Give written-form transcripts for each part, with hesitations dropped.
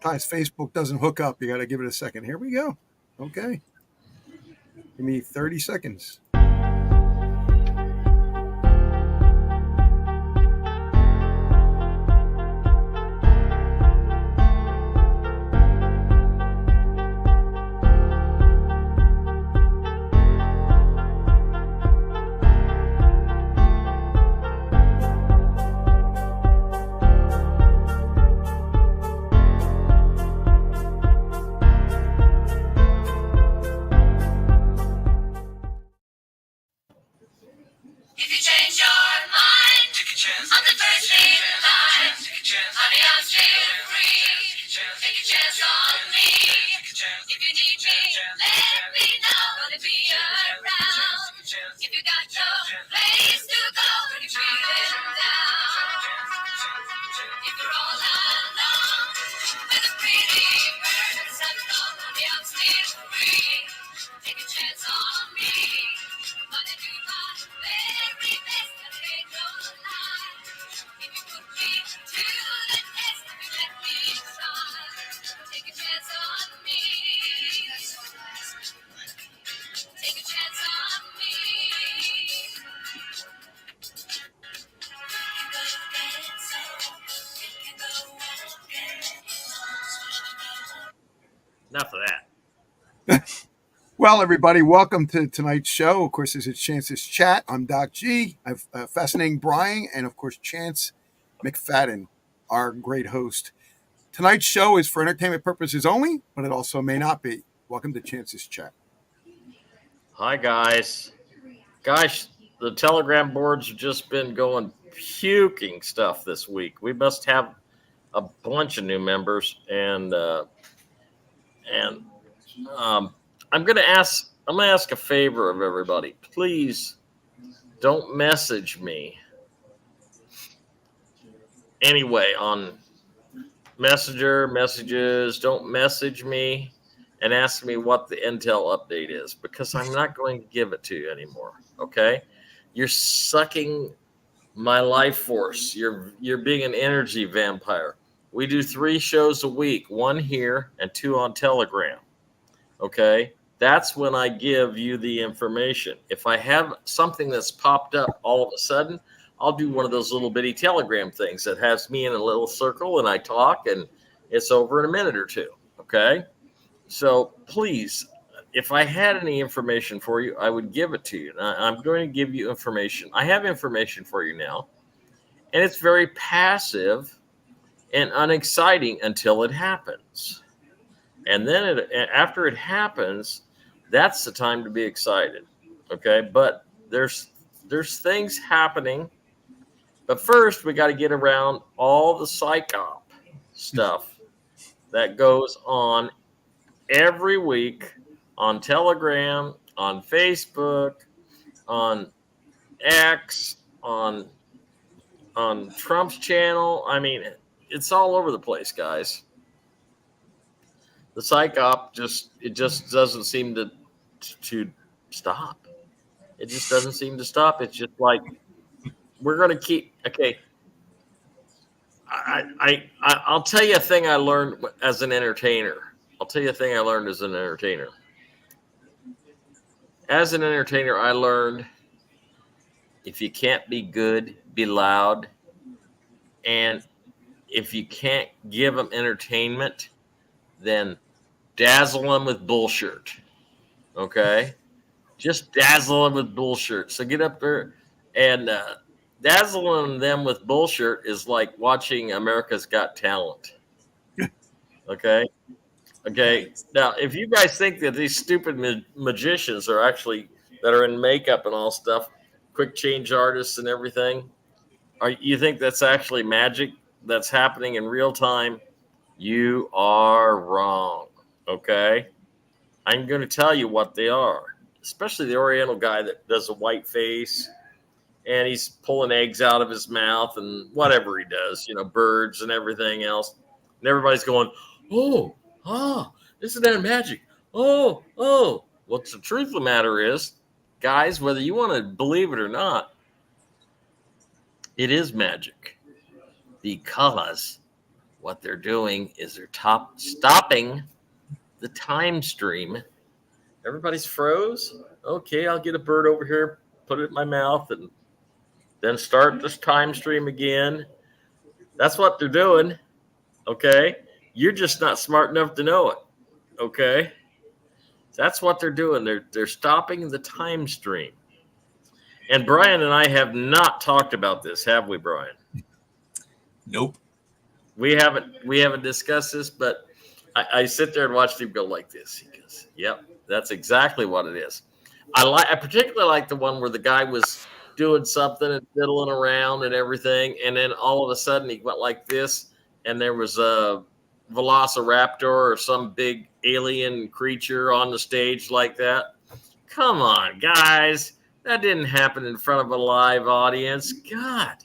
Sometimes Facebook doesn't hook up. You got to give it a second. Here we go. Okay. Give me 30 seconds. Enough of that. Well, everybody, welcome to tonight's show. Of course, this is Chance's Chat. I'm Doc G. I have Fascinating Bryan and, of course, Chance McFadden, our great host. Tonight's show is for entertainment purposes only, but it also may not be. Welcome to Chance's Chat. Hi, guys. Gosh, the Telegram boards have just been going puking stuff this week. We must have a bunch of new members, and I'm gonna ask a favor of everybody. Please don't message me anyway on messages. Don't message me and ask me what the Intel update is, because I'm not going to give it to you anymore. Okay? You're sucking my life force. You're being an energy vampire. We do 3 shows a week, 1 here and 2 on Telegram. Okay? That's when I give you the information. If I have something that's popped up all of a sudden, I'll do one of those little bitty Telegram things that has me in a little circle and I talk and it's over in a minute or 2. Okay? So please, if I had any information for you, I would give it to you. I'm going to give you information. I have information for you now, and it's very passive and unexciting until it happens. And then after it happens, that's the time to be excited. Okay? But there's things happening. But first, we got to get around all the psyop stuff that goes on every week on Telegram, on Facebook, on X, on Trump's channel. I mean, it's all over the place, guys. The psyop just doesn't seem to stop. It just doesn't seem to stop. It's just like we're going to keep. Okay, I'll tell you a thing I learned as an entertainer. As an entertainer, I learned if you can't be good, be loud. And if you can't give them entertainment, then dazzle them with bullshit. Okay? Just dazzle them with bullshit. So get up there and dazzling them with bullshit is like watching America's Got Talent. Okay? Okay. Now, if you guys think that these stupid magicians are actually that are in makeup and all stuff, quick change artists and everything, you think that's actually magic that's happening in real time? You are wrong. Okay. I'm going to tell you what they are, especially the Oriental guy that does a white face and he's pulling eggs out of his mouth and whatever he does, birds and everything else. And everybody's going, isn't that magic? Well, the truth of the matter is, guys, whether you want to believe it or not, it is magic. Because what they're doing is they're stopping the time stream. Everybody's froze. Okay, I'll get a bird over here, put it in my mouth, and then start this time stream again. That's what they're doing. Okay, you're just not smart enough to know it. Okay, that's what they're doing. They're stopping the time stream. And Brian and I have not talked about this, have we, Brian? Nope. We haven't discussed this, but I sit there and watch him go like this. He goes, "Yep, that's exactly what it is." I particularly like the one where the guy was doing something and fiddling around and everything, and then all of a sudden he went like this, and there was a velociraptor or some big alien creature on the stage like that. Come on, guys, that didn't happen in front of a live audience. God.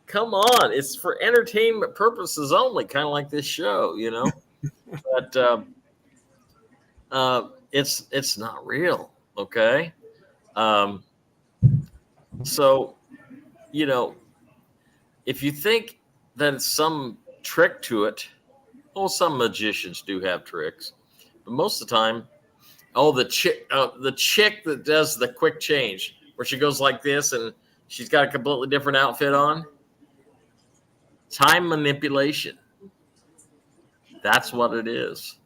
Come on, it's for entertainment purposes only, kind of like this show, you know. But it's not real, okay? Um, so you know, if you think that it's some trick to it, well, some magicians do have tricks, but most of the time, the chick that does the quick change, where she goes like this and she's got a completely different outfit on, time manipulation. That's what it is.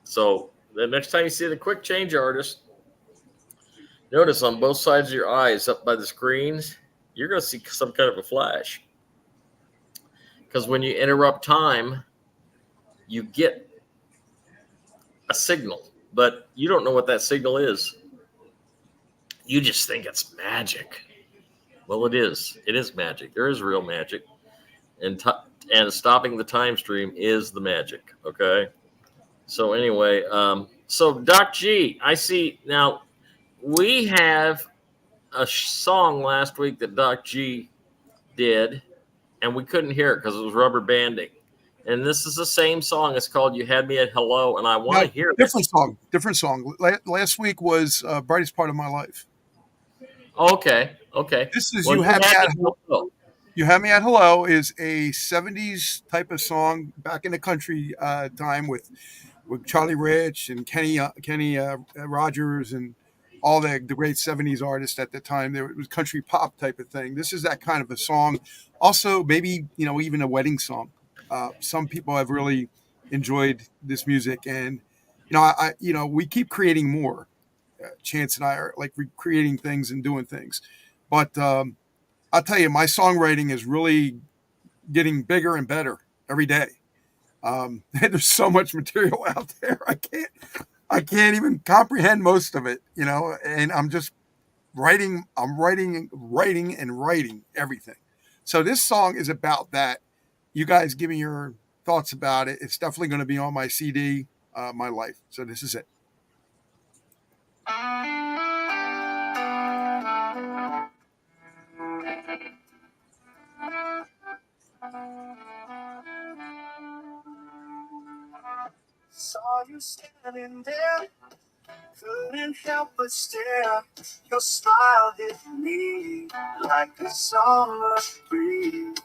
So the next time you see the quick change artist, notice on both sides of your eyes up by the screens, you're going to see some kind of a flash. Because when you interrupt time, you get a signal, but you don't know what that signal is. You just think it's magic. Well, it is. It is magic. There is real magic. And stopping the time stream is the magic, okay? So anyway, so Doc G, I see now we have a song last week that Doc G did, and we couldn't hear it because it was rubber banding. And this is the same song. It's called "You Had Me at Hello," and I want to hear different it. Song. Different song. Last week was "Brightest Part of My Life." Okay. This is "You Had Me at Hello." You Had Me at Hello is a '70s type of song back in the country time with Charlie Rich and Kenny Rogers and all the great '70s artists at the time. It was country pop type of thing. This is that kind of a song. Also, maybe even a wedding song. Some people have really enjoyed this music, and I we keep creating more. Chance and I are like recreating things and doing things, but I'll tell you, my songwriting is really getting bigger and better every day. There's so much material out there. I can't even comprehend most of it, and I'm just writing. I'm writing and writing everything. So this song is about that. You guys give me your thoughts about it. It's definitely going to be on my CD, My Life. So this is it. Saw you standing there, couldn't help but stare. Your smile hit me like a summer breeze.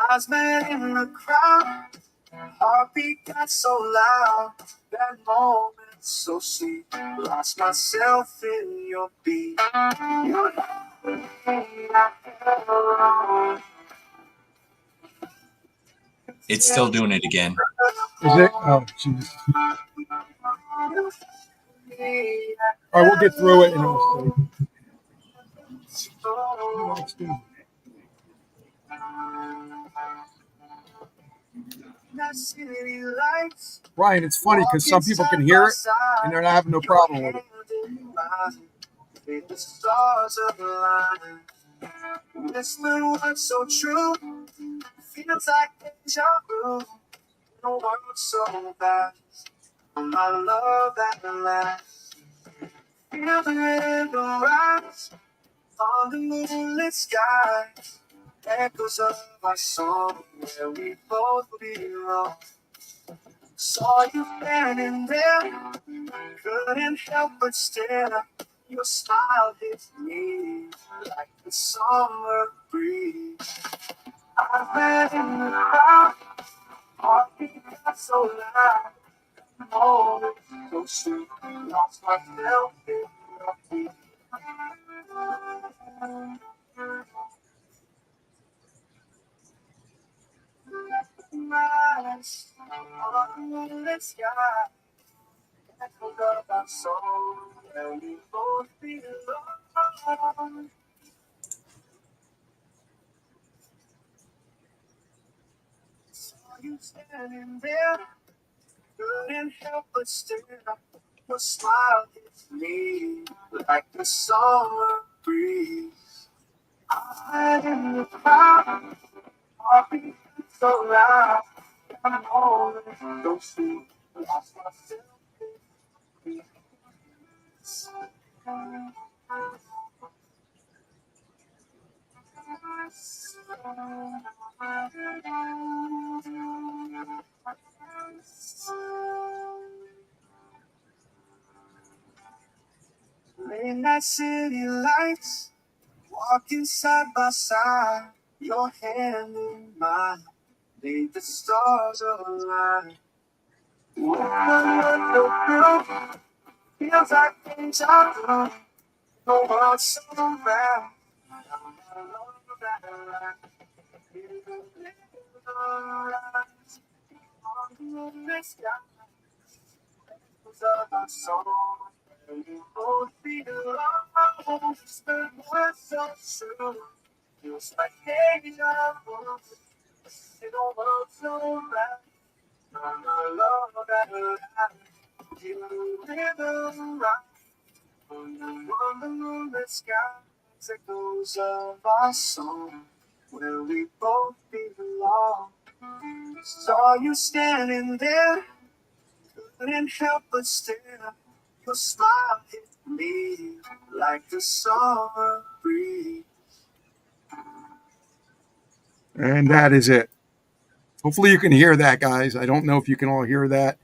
Eyes met in the crowd, heartbeat got so loud. That moment so sweet, lost myself in your beat. You It's still doing it again. Is it? Oh, jeez. All right, we'll get through it and we'll see. Brian, it's funny because some people can hear it and they're not having no problem with it. The stars are blind. Whisper what's so true. Feels like deja vu. No world so fast. My love that lasts. Feel the river rise on the moonlit sky. Echoes of our song where we both belong. Saw you standing there, couldn't help but stare. Your smile hits me like the summer breeze. I've been in the crowd, heartbeat got so loud. Oh, so sweet, lost myself in your feet. Eyes on the sky, echoes of our soul, where we both belong. Saw you standing there, couldn't help but stare. Your smile hits me like the summer breeze. I in the crowd, heartbeat so loud. I'm always so sweet, lost myself in peace. Late night city lights, walking side by side, your hand in mine, made the stars align. What feels like deja vu. The world's so round. You both belong. The words so true. Feels like deja vu. In a world so round. The love that I you rhythm right. On the moonlit skies, echoes of our song, where we both belong. Saw you standing there, couldn't help but stare. Your smile hit me like the summer breeze. And that is it. Hopefully you can hear that, guys. I don't know if you can all hear that.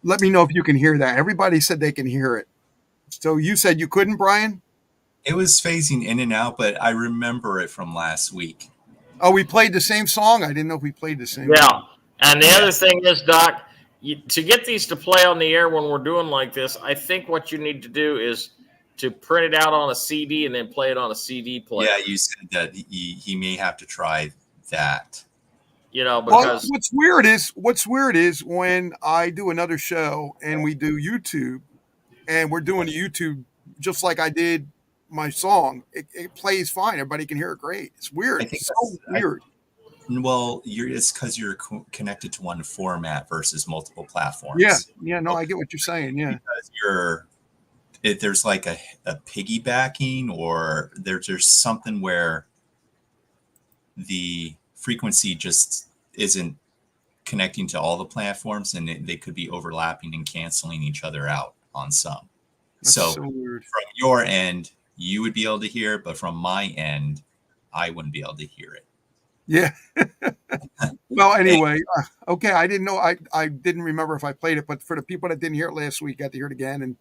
Let me know if you can hear that. Everybody said they can hear it. So you said you couldn't, Brian? It was phasing in and out, but I remember it from last week. Oh, we played the same song? I didn't know if we played the same Yeah. song. And the other thing is, Doc, to get these to play on the air when we're doing like this, I think what you need to do is to print it out on a CD and then play it on a CD player. Yeah, you said that he may have to try that. You know, Well, because what's weird is when I do another show and we do YouTube and we're doing YouTube just like I did my song, it plays fine. Everybody can hear it great. It's weird. I think It's so weird. it's because you're connected to one format versus multiple Yeah. platforms. Yeah. No, I get what you're saying. Yeah. Because there's like a piggybacking, or there's something where the frequency just isn't connecting to all the platforms, and they could be overlapping and canceling each other out on some. That's So so weird. from your end, you would be able to hear it, but from my end, I wouldn't be able to hear it. Yeah. Well, anyway, okay. I didn't know. I didn't remember if I played it, but for the people that didn't hear it last week, got to hear it again, and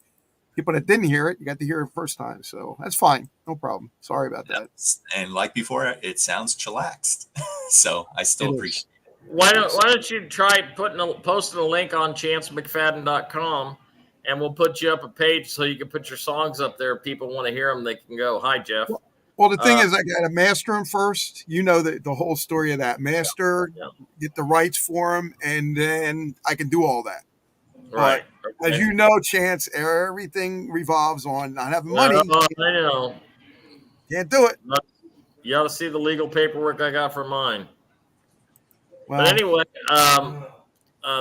people that didn't hear it, you got to hear it first time. So that's fine. No problem. Sorry about that. And like before, it sounds chillaxed. So I still appreciate it. Why don't you try posting a link on chancemcfadden.com, and we'll put you up a page so you can put your songs up there. If people want to hear them, they can go, "Hi, Jeff." Well, the thing is, I got to master them first. You know the whole story of that. Master, get the rights for them, and then I can do all that. Right. But as you know, Chance, everything revolves on not having money. I know. Can't do it. You ought to see the legal paperwork I got for mine. Well, but anyway,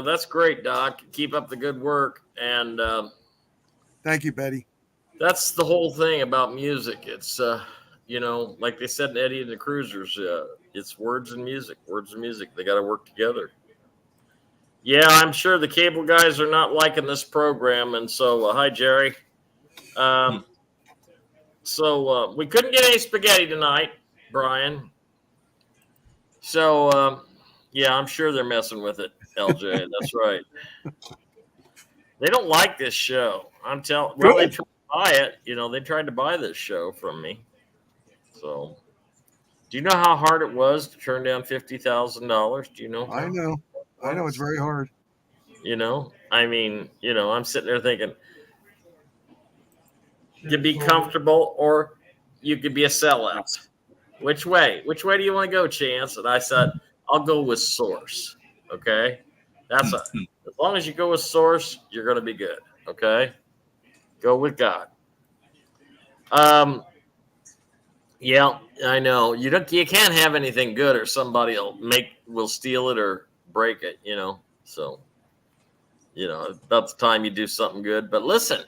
that's great, Doc. Keep up the good work. And thank you, Betty. That's the whole thing about music. It's, like they said in Eddie and the Cruisers, it's words and music. Words and music. They got to work together. Yeah, I'm sure the cable guys are not liking this program. And so, hi, Jerry. So we couldn't get any spaghetti tonight, Brian. So, yeah, I'm sure they're messing with it, LJ. That's right. They don't like this show. I'm telling. Well, they tried to buy it. They tried to buy this show from me. So, Do you know how hard it was to turn down $50,000? Do you know I how? know. I know it's very hard. I mean, I'm sitting there thinking, you could be comfortable or you could be a sellout. Which way? Which way do you want to go, Chance? And I said, I'll go with source. Okay. As long as you go with source, you're going to be good. Okay. Go with God. Yeah, I know. You can't have anything good or somebody will steal it or break it, So, about the time you do something good. But listen,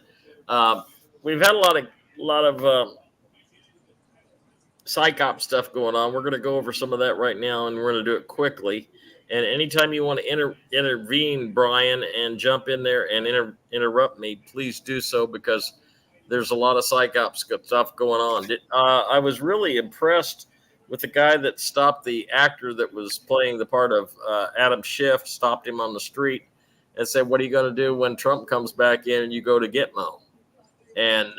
we've had a lot of psych op stuff going on. We're going to go over some of that right now, and we're going to do it quickly. And anytime you want to intervene, Brian, and jump in there and interrupt me, please do so, because there's a lot of psych op stuff going on. I was really impressed with the guy that stopped the actor that was playing the part of Adam Schiff, stopped him on the street and said, "What are you going to do when Trump comes back in and you go to Gitmo?" And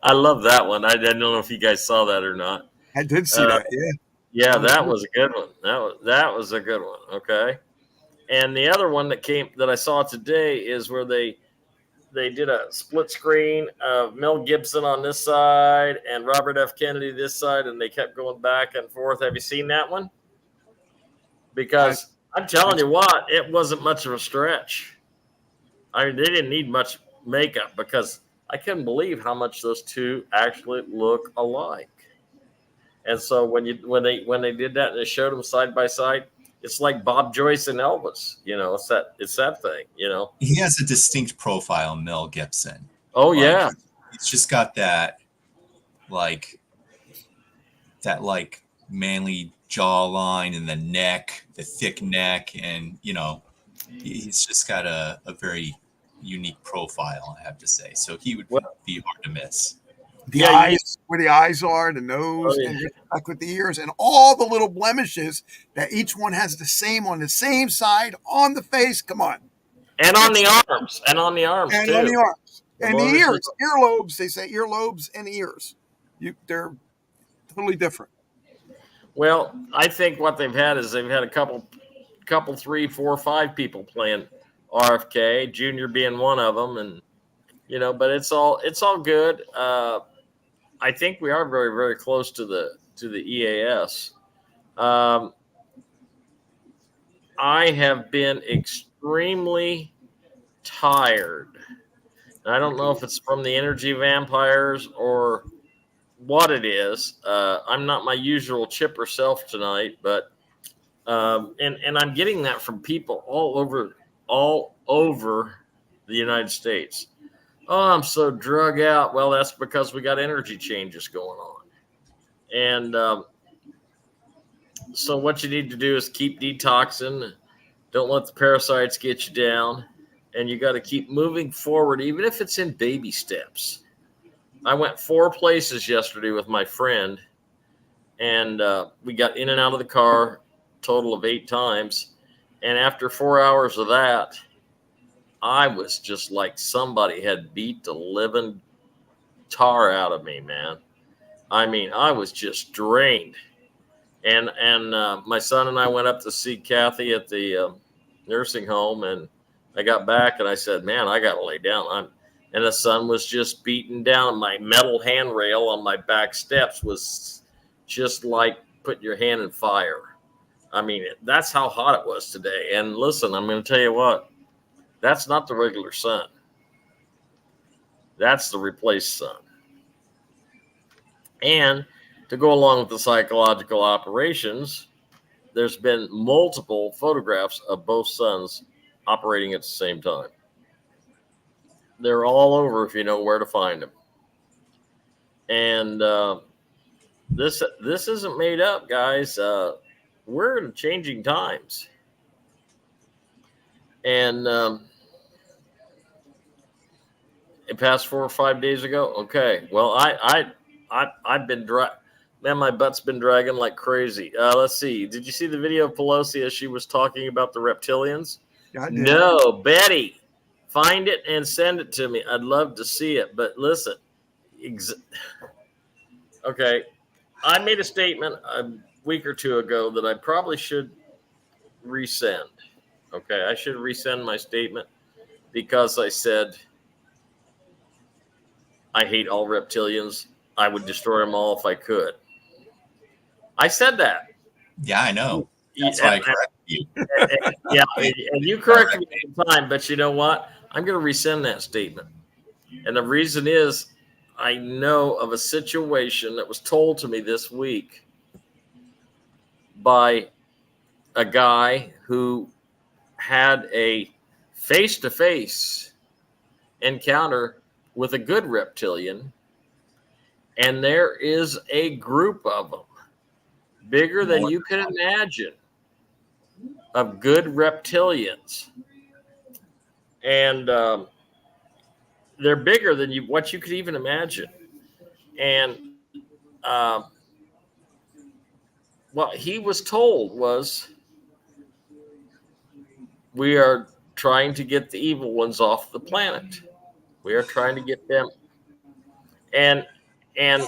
I love that one. I don't know if you guys saw that or not. I did see that. Yeah. Yeah, that was a good one. That was a good one. Okay. And the other one that I saw today is where they did a split screen of Mel Gibson on this side and Robert F. Kennedy this side, and they kept going back and forth. Have you seen that one? Because I'm telling you what, it wasn't much of a stretch. I mean, they didn't need much makeup, because I couldn't believe how much those two actually look alike. And so when they did that and they showed them side by side, it's like Bob Joyce and Elvis. It's that thing. He has a distinct profile, Mel Gibson. Oh yeah, he's just got that manly jawline and the thick neck, and he's just got a very unique profile, I have to say. So he would be hard to miss. The eyes, where the eyes are, the nose, and back with the ears, and all the little blemishes that each one has the same on the same side on the face. Come on. And on the arms. And on the arms, and too. On the arms. And the ears. Earlobes. They say earlobes and ears. They're totally different. Well, I think what they've had is they've had a couple, 3, 4, 5 people playing RFK, Junior being one of them. And, but it's all good. I think we are very, very close to the EAS. I have been extremely tired. I don't know if it's from the energy vampires or what it is. I'm not my usual chipper self tonight, but and I'm getting that from people all over the United States. Oh, I'm so drug out. Well, that's because we got energy changes going on. And so what you need to do is keep detoxing. Don't let the parasites get you down. And you got to keep moving forward, even if it's in baby steps. I went 4 places yesterday with my friend, and we got in and out of the car, total of 8 times. And after 4 hours of that, I was just like somebody had beat the living tar out of me, man. I mean, I was just drained. And my son and I went up to see Kathy at the nursing home, and I got back and I said, man, I got to lay down. And the sun was just beating down. My metal handrail on my back steps was just like putting your hand in fire. I mean, that's how hot it was today. And listen, I'm going to tell you what. That's not the regular sun. That's the replaced sun. And to go along with the psychological operations, there's been multiple photographs of both suns operating at the same time. They're all over if you know where to find them. And this isn't made up, guys. We're in changing times. And it passed 4 or 5 days ago. Okay. Well, I've been man, my butt's been dragging like crazy. Let's see. Did you see the video of Pelosi as she was talking about the reptilians? Yeah, I did. No, Betty, find it and send it to me. I'd love to see it. But listen, Okay. I made a statement a week or two ago that I probably should resend. Okay. I should resend my statement because I said I hate all reptilians. I would destroy them all if I could. I said that. Yeah, I know. That's why I And, corrected you. yeah, and you corrected me at the time, but you know what? I'm going to resend that statement. And the reason is I know of a situation that was told to me this week by a guy who had a face to face encounter with a good reptilian. And there is a group of them, bigger than you can imagine, of good reptilians. And they're bigger than what you could even imagine. And um, what he was told was, we are trying to get the evil ones off the planet. We are trying to get them. And and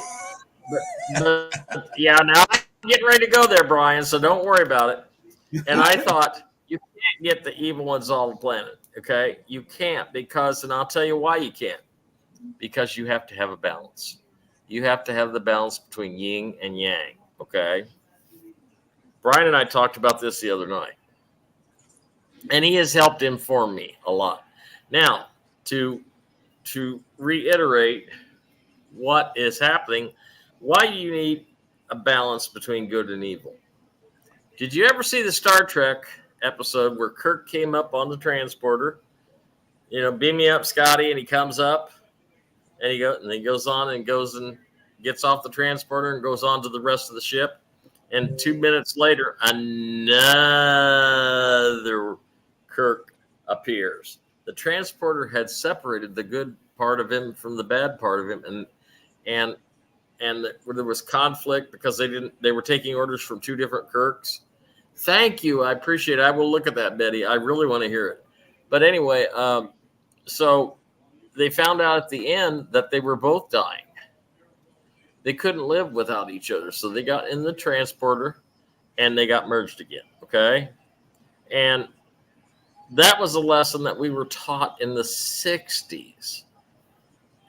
but yeah, now I'm getting ready to go there, Brian. So don't worry about it. And I thought, you can't get the evil ones off the planet. Okay, you can't, because, and I'll tell you why you can't. Because you have to have a balance. You have to have the balance between yin and yang. Okay. Brian and I talked about this the other night, and he has helped inform me a lot. Now, to reiterate what is happening, why do you need a balance between good and evil? Did you ever see the Star Trek episode where Kirk came up on the transporter? Beam me up, Scotty, and he comes up, and he goes on and goes and gets off the transporter and goes on to the rest of the ship. And 2 minutes later, another Kirk appears. The transporter had separated the good part of him from the bad part of him, and there was conflict because they were taking orders from two different Kirks. Thank you, I appreciate it. I will look at that, Betty. I really want to hear it. But anyway, so they found out at the end that they were both dying. They couldn't live without each other. So they got in the transporter and they got merged again. Okay. And that was a lesson that we were taught in the 60s.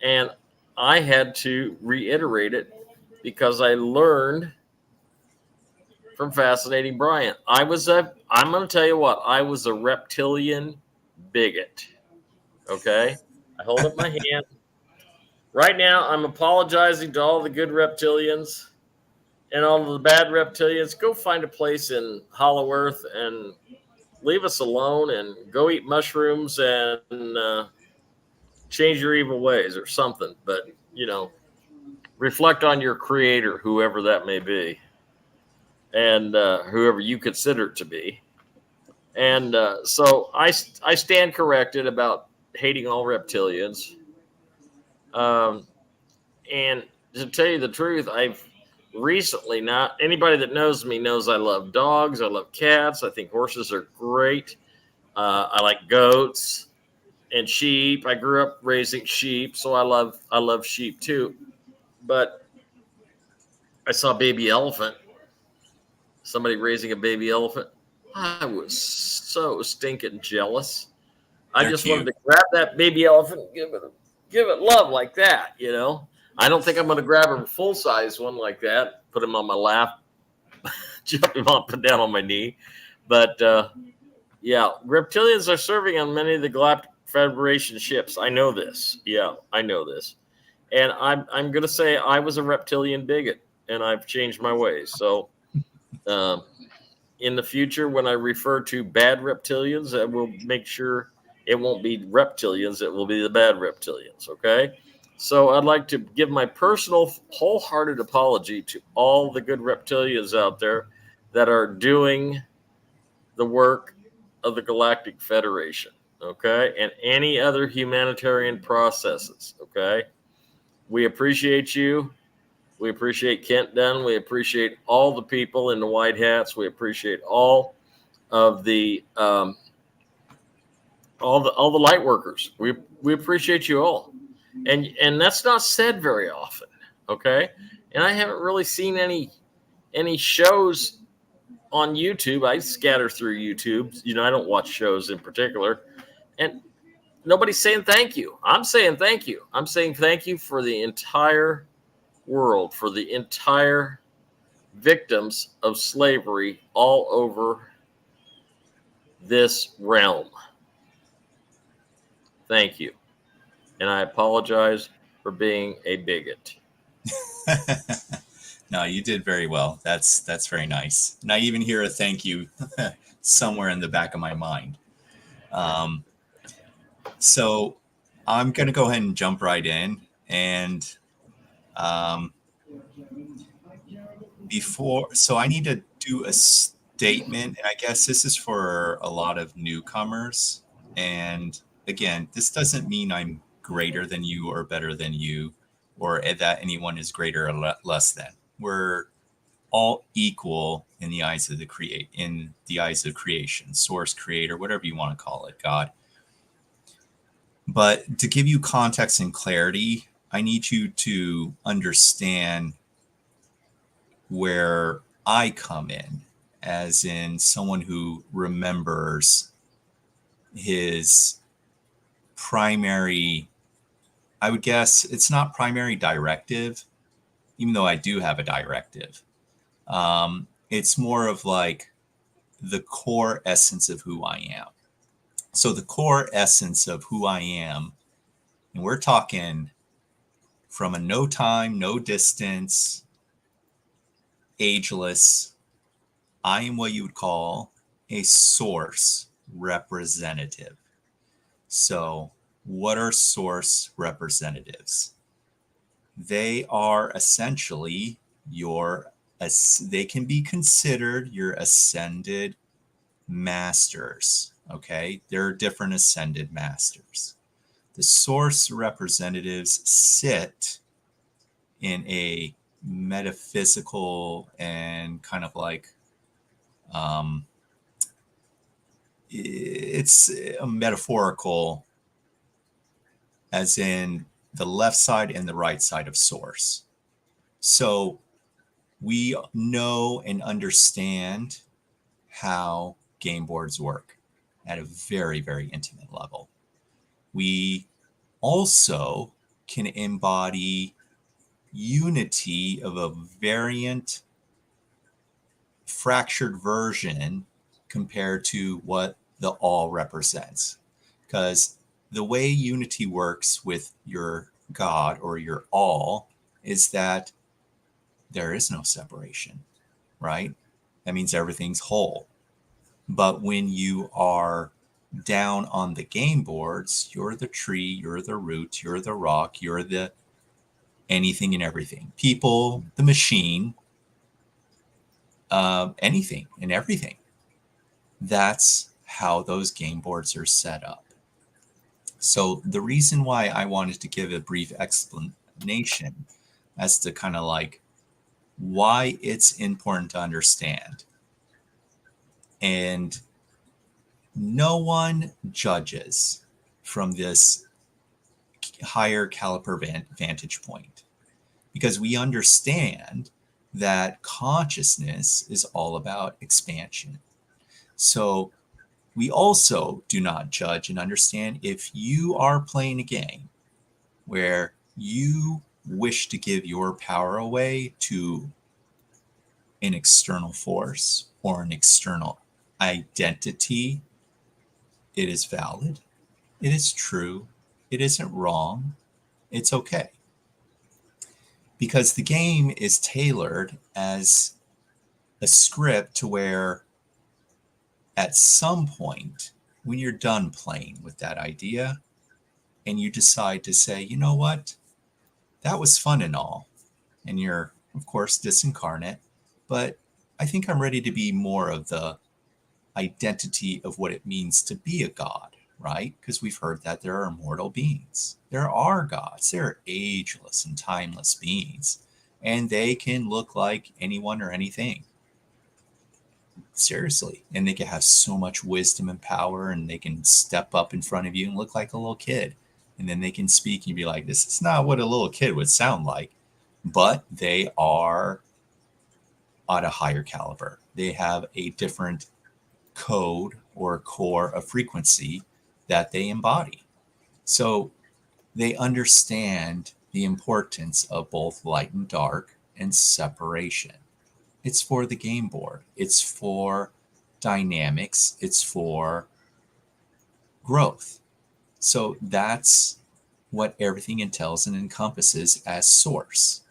And I had to reiterate it because I learned from Fascinating Brian. I'm going to tell you what, I was a reptilian bigot. Okay. I hold up my hand. Right now, I'm apologizing to all the good reptilians and all of the bad reptilians. Go find a place in Hollow Earth and leave us alone and go eat mushrooms and change your evil ways or something. But, reflect on your creator, whoever that may be, and whoever you consider it to be. And so I stand corrected about hating all reptilians. And to tell you the truth, I've recently, not anybody that knows me knows I love dogs. I love cats. I think horses are great. I like goats and sheep. I grew up raising sheep, so I love sheep too. But I saw a baby elephant, somebody raising a baby elephant. I was so stinking jealous. I just wanted to grab that baby elephant and give it love like that, I don't think I'm going to grab a full size one like that, put him on my lap, jump him up and down on my knee. But yeah, reptilians are serving on many of the Galactic Federation ships. I know this. Yeah, I know this. And I'm going to say I was a reptilian bigot, and I've changed my ways. So in the future, when I refer to bad reptilians, I will make sure it won't be reptilians. It will be the bad reptilians. Okay. So I'd like to give my personal wholehearted apology to all the good reptilians out there that are doing the work of the Galactic Federation. Okay. And any other humanitarian processes. Okay. We appreciate you. We appreciate Kent Dunn. We appreciate all the people in the white hats. We appreciate all of the all the light workers. We appreciate you all, and that's not said very often. Okay, and I haven't really seen any shows on YouTube. I scatter through YouTube. I don't watch shows in particular, and nobody's saying thank you. I'm saying thank you. I'm saying thank you for the entire world, for the entire victims of slavery all over this realm. Thank you. And I apologize for being a bigot. No, you did very well. That's very nice. And I even hear a thank you somewhere in the back of my mind. So I'm going to go ahead and jump right in. And so I need to do a statement. And I guess this is for a lot of newcomers. And again, this doesn't mean I'm greater than you or better than you, or that anyone is greater or less than. We're all equal in the eyes of creation, source, creator, whatever you want to call it, God. But to give you context and clarity, I need you to understand where I come in, as in someone who remembers his primary, I would guess it's not primary directive, even though I do have a directive. It's more of like the core essence of who I am. So the core essence of who I am, and we're talking from a no time, no distance, ageless, I am what you would call a source representative. So what are source representatives? They are essentially they can be considered your ascended masters. Okay, there are different ascended masters. The source representatives sit in a metaphysical and kind of like it's a metaphorical, as in the left side and the right side of source. So we know and understand how game boards work at a very, very intimate level. We also can embody unity of a variant, fractured version compared to what the all represents. Because the way unity works with your God or your all is that there is no separation, right? That means everything's whole. But when you are down on the game boards, you're the tree, you're the root, you're the rock, you're the anything and everything. People, the machine, anything and everything. That's how those game boards are set up. So the reason why I wanted to give a brief explanation as to kind of like why it's important to understand. And no one judges from this higher caliber vantage point, because we understand that consciousness is all about expansion. So we also do not judge and understand if you are playing a game where you wish to give your power away to an external force or an external identity. It is valid. It is true. It isn't wrong. It's okay. Because the game is tailored as a script to where at some point when you're done playing with that idea and you decide to say, you know what, that was fun and all, and you're of course disincarnate, but I think I'm ready to be more of the identity of what it means to be a god, right? Because we've heard that there are immortal beings. There are gods. There are ageless and timeless beings, and they can look like anyone or anything. Seriously. And they can have so much wisdom and power, and they can step up in front of you and look like a little kid. And then they can speak and be like, this is not what a little kid would sound like. but they are at a higher caliber. They have a different code or core of frequency that they embody. So they understand the importance of both light and dark and separation. It's for the game board, it's for dynamics, it's for growth. So that's what everything entails and encompasses as source.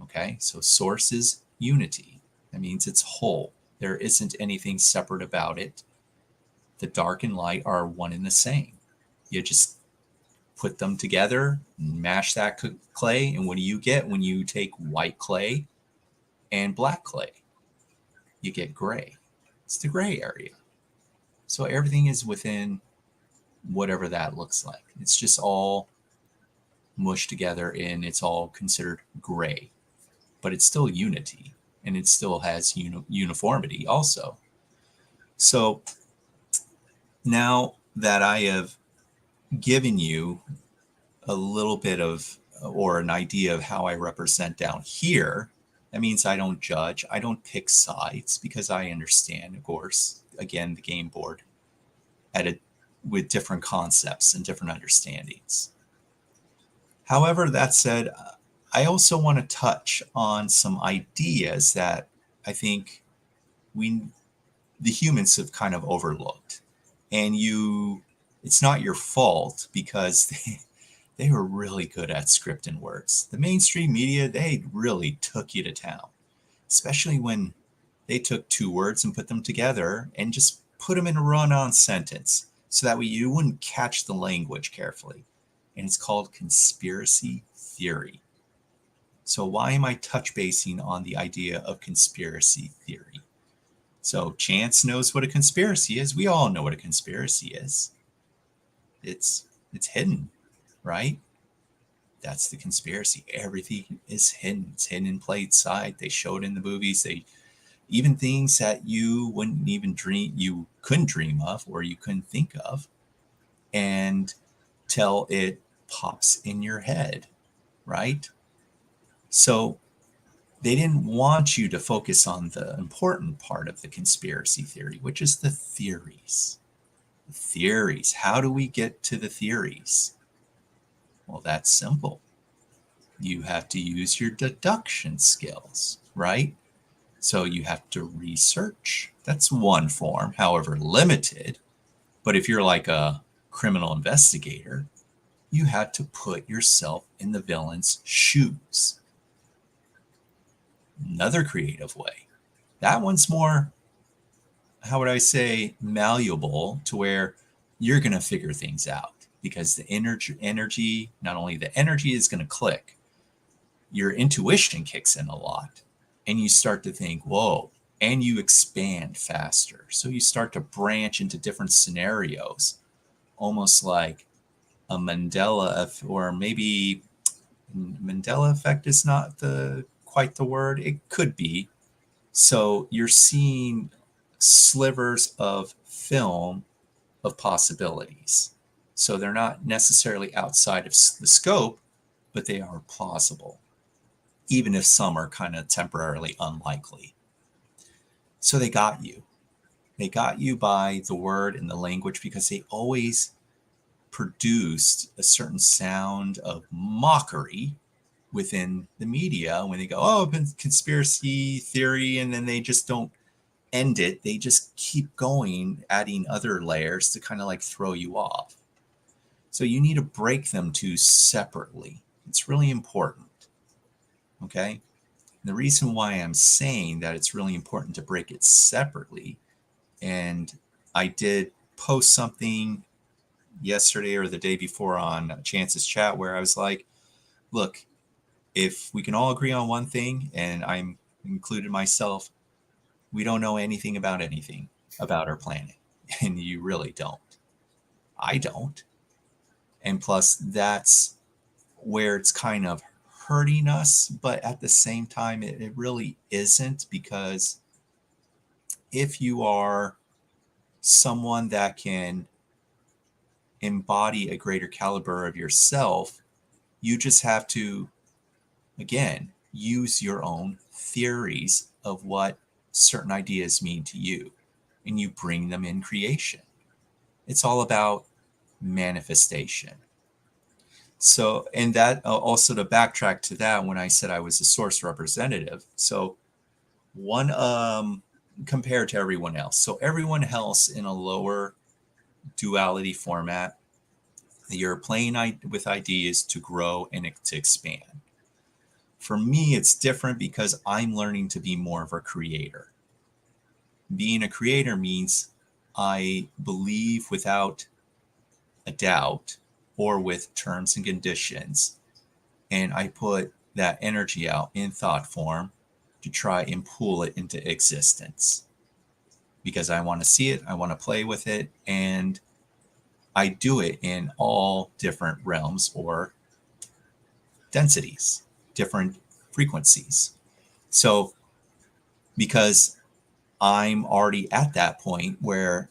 Okay, so source is unity. That means it's whole. There isn't anything separate about it. The dark and light are one and the same. You just put them together, mash that clay, and what do you get when you take white clay and black clay? You get gray. It's the gray area. So everything is within whatever that looks like. It's just all mushed together and it's all considered gray, but it's still unity and it still has uniformity also. So now that I have given you a little bit of or an idea of how I represent down here, that means I don't judge, I don't pick sides, because I understand, of course, again, the game board with different concepts and different understandings. However, that said, I also want to touch on some ideas that I think the humans have kind of overlooked. And it's not your fault, because they were really good at scripting words. The mainstream media, they really took you to town, especially when they took two words and put them together and just put them in a run-on sentence, so that way you wouldn't catch the language carefully. And it's called conspiracy theory. So why am I touch basing on the idea of conspiracy theory? So Chance knows what a conspiracy is. We all know what a conspiracy is. It's hidden, right? That's the conspiracy. Everything is hidden. It's hidden in plain sight. They show it in the movies. Even things that you wouldn't even dream, you couldn't dream of, or you couldn't think of, and till it pops in your head, right? So they didn't want you to focus on the important part of the conspiracy theory, which is the theories. The theories. How do we get to the theories? Well, that's simple. You have to use your deduction skills, right? So you have to research. That's one form, however limited. But if you're like a criminal investigator, you have to put yourself in the villain's shoes. Another creative way. That one's more, how would I say, malleable, to where you're going to figure things out, because the energy, not only the energy is going to click, your intuition kicks in a lot, and you start to think, whoa, and you expand faster. So you start to branch into different scenarios, almost like a Mandela, or maybe Mandela effect is not quite the word. It could be. So you're seeing slivers of film of possibilities. So they're not necessarily outside of the scope, but they are plausible, even if some are kind of temporarily unlikely. So they got you. They got you by the word and the language, because they always produced a certain sound of mockery within the media when they go, oh, conspiracy theory, and then they just don't end it. They just keep going, adding other layers to kind of like throw you off. So you need to break them two separately. It's really important. Okay? And the reason why I'm saying that it's really important to break it separately, and I did post something yesterday or the day before on Chance's chat where I was like, look, if we can all agree on one thing, and I'm included myself, we don't know anything about our planet. And you really don't. I don't. And plus, that's where it's kind of hurting us. But at the same time, it really isn't, because if you are someone that can embody a greater caliber of yourself, you just have to again, use your own theories of what certain ideas mean to you, and you bring them in creation. It's all about manifestation. So, and that also, to backtrack to that, when I said I was a source representative, so one compared to everyone else. So everyone else in a lower duality format, you're playing with ideas to grow and to expand. For me, it's different because I'm learning to be more of a creator. Being a creator means I believe without a doubt or with terms and conditions, and I put that energy out in thought form to try and pull it into existence because I want to see it, I want to play with it, and I do it in all different realms or densities, different frequencies. So, because I'm already at that point where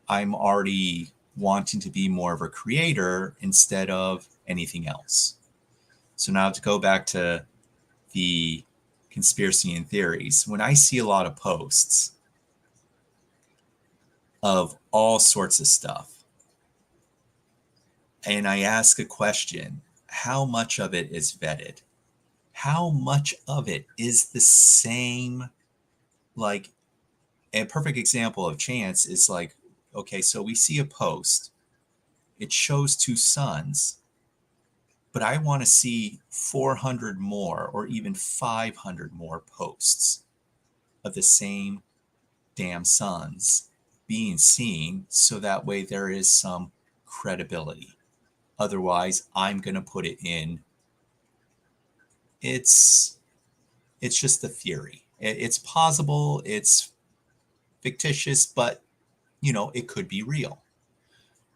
I'm already wanting to be more of a creator instead of anything else. So, now to go back to the conspiracy and theories, when I see a lot of posts of all sorts of stuff, and I ask a question, how much of it is vetted? How much of it is the same? Like, a perfect example of chance is like, okay, so we see a post, it shows two suns, but I want to see 400 more or even 500 more posts of the same damn suns being seen, so that way there is some credibility. Otherwise, I'm going to put it in. It's just a theory. It's plausible, it's fictitious, but it could be real.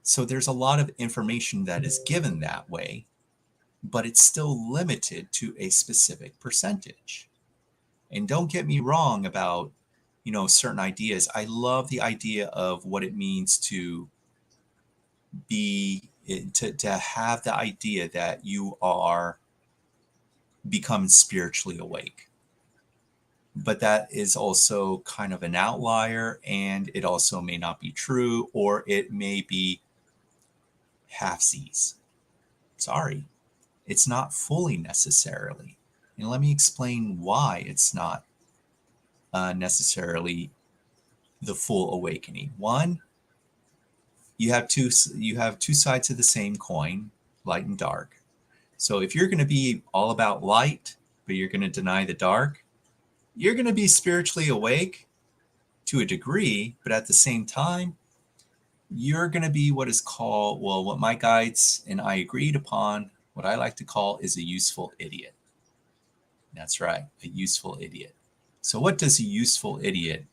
So there's a lot of information that is given that way, but it's still limited to a specific percentage. And don't get me wrong about, certain ideas. I love the idea of what it means to to have the idea that you are becoming spiritually awake. But that is also kind of an outlier, and it also may not be true, or it may be halfsies. Sorry, it's not fully necessarily. And let me explain why it's not necessarily the full awakening. One, you have two sides of the same coin, light and dark. So if you're going to be all about light, but you're going to deny the dark, you're going to be spiritually awake to a degree, but at the same time, you're going to be what is called, well, what my guides and I agreed upon, what I like to call is a useful idiot. That's right, a useful idiot. So what does a useful idiot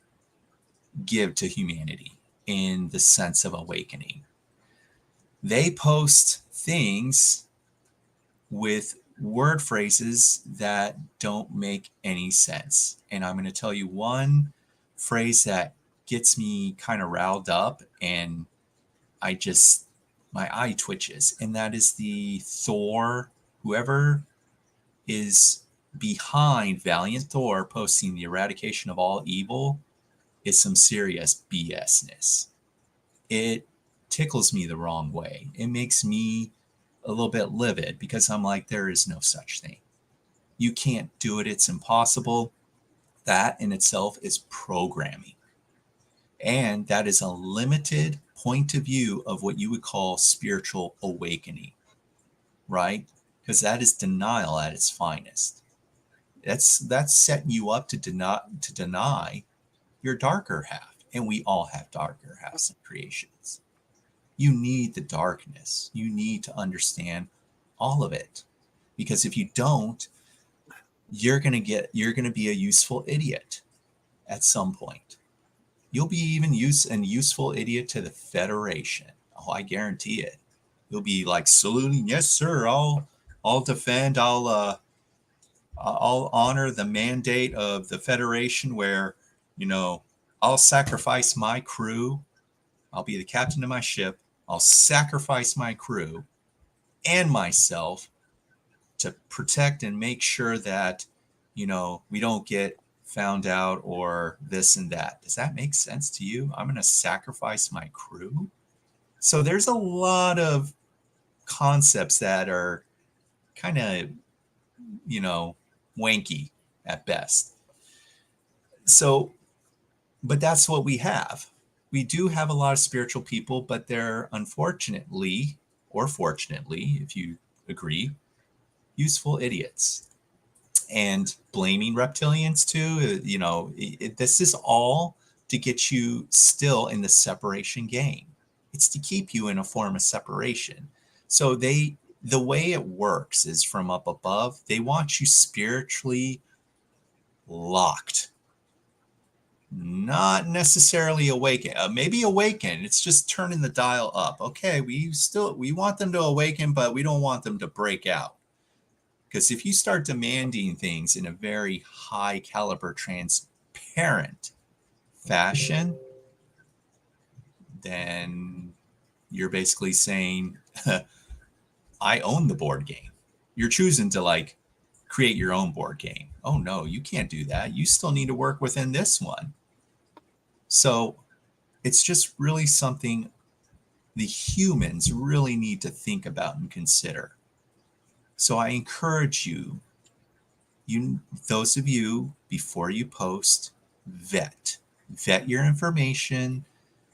give to humanity in the sense of awakening? They post things with word phrases that don't make any sense. And I'm going to tell you one phrase that gets me kind of riled up, and my eye twitches, and that is the Thor, whoever is behind Valiant Thor posting the eradication of all evil is some serious BSness. It tickles me the wrong way. It makes me a little bit livid because I'm like, there is no such thing. You can't do it. It's impossible. That in itself is programming. And that is a limited point of view of what you would call spiritual awakening, right? Because that is denial at its finest. That's setting you up to deny your darker half. And we all have darker halves and creations. You need the darkness. You need to understand all of it. Because if you don't, you're going to be a useful idiot at some point. You'll be even a useful idiot to the Federation. Oh, I guarantee it. You'll be like saluting, yes, sir. I'll defend. I'll honor the mandate of the Federation, where I'll sacrifice my crew. I'll be the captain of my ship. I'll sacrifice my crew and myself to protect and make sure that, we don't get found out or this and that. Does that make sense to you? I'm going to sacrifice my crew. So there's a lot of concepts that are kind of, wanky at best. So, but that's what we have. We do have a lot of spiritual people, but they're unfortunately, or fortunately, if you agree, useful idiots. And blaming reptilians too, this is all to get you still in the separation game. It's to keep you in a form of separation. So the way it works is from up above. They want you spiritually locked, not necessarily awaken. Maybe awaken. It's just turning the dial up. Okay, we want them to awaken, but we don't want them to break out. Because if you start demanding things in a very high caliber, transparent fashion, then you're basically saying, I own the board game. You're choosing to create your own board game. Oh no, you can't do that. You still need to work within this one. So it's just really something the humans really need to think about and consider. So I encourage you, those of you, before you post, vet your information,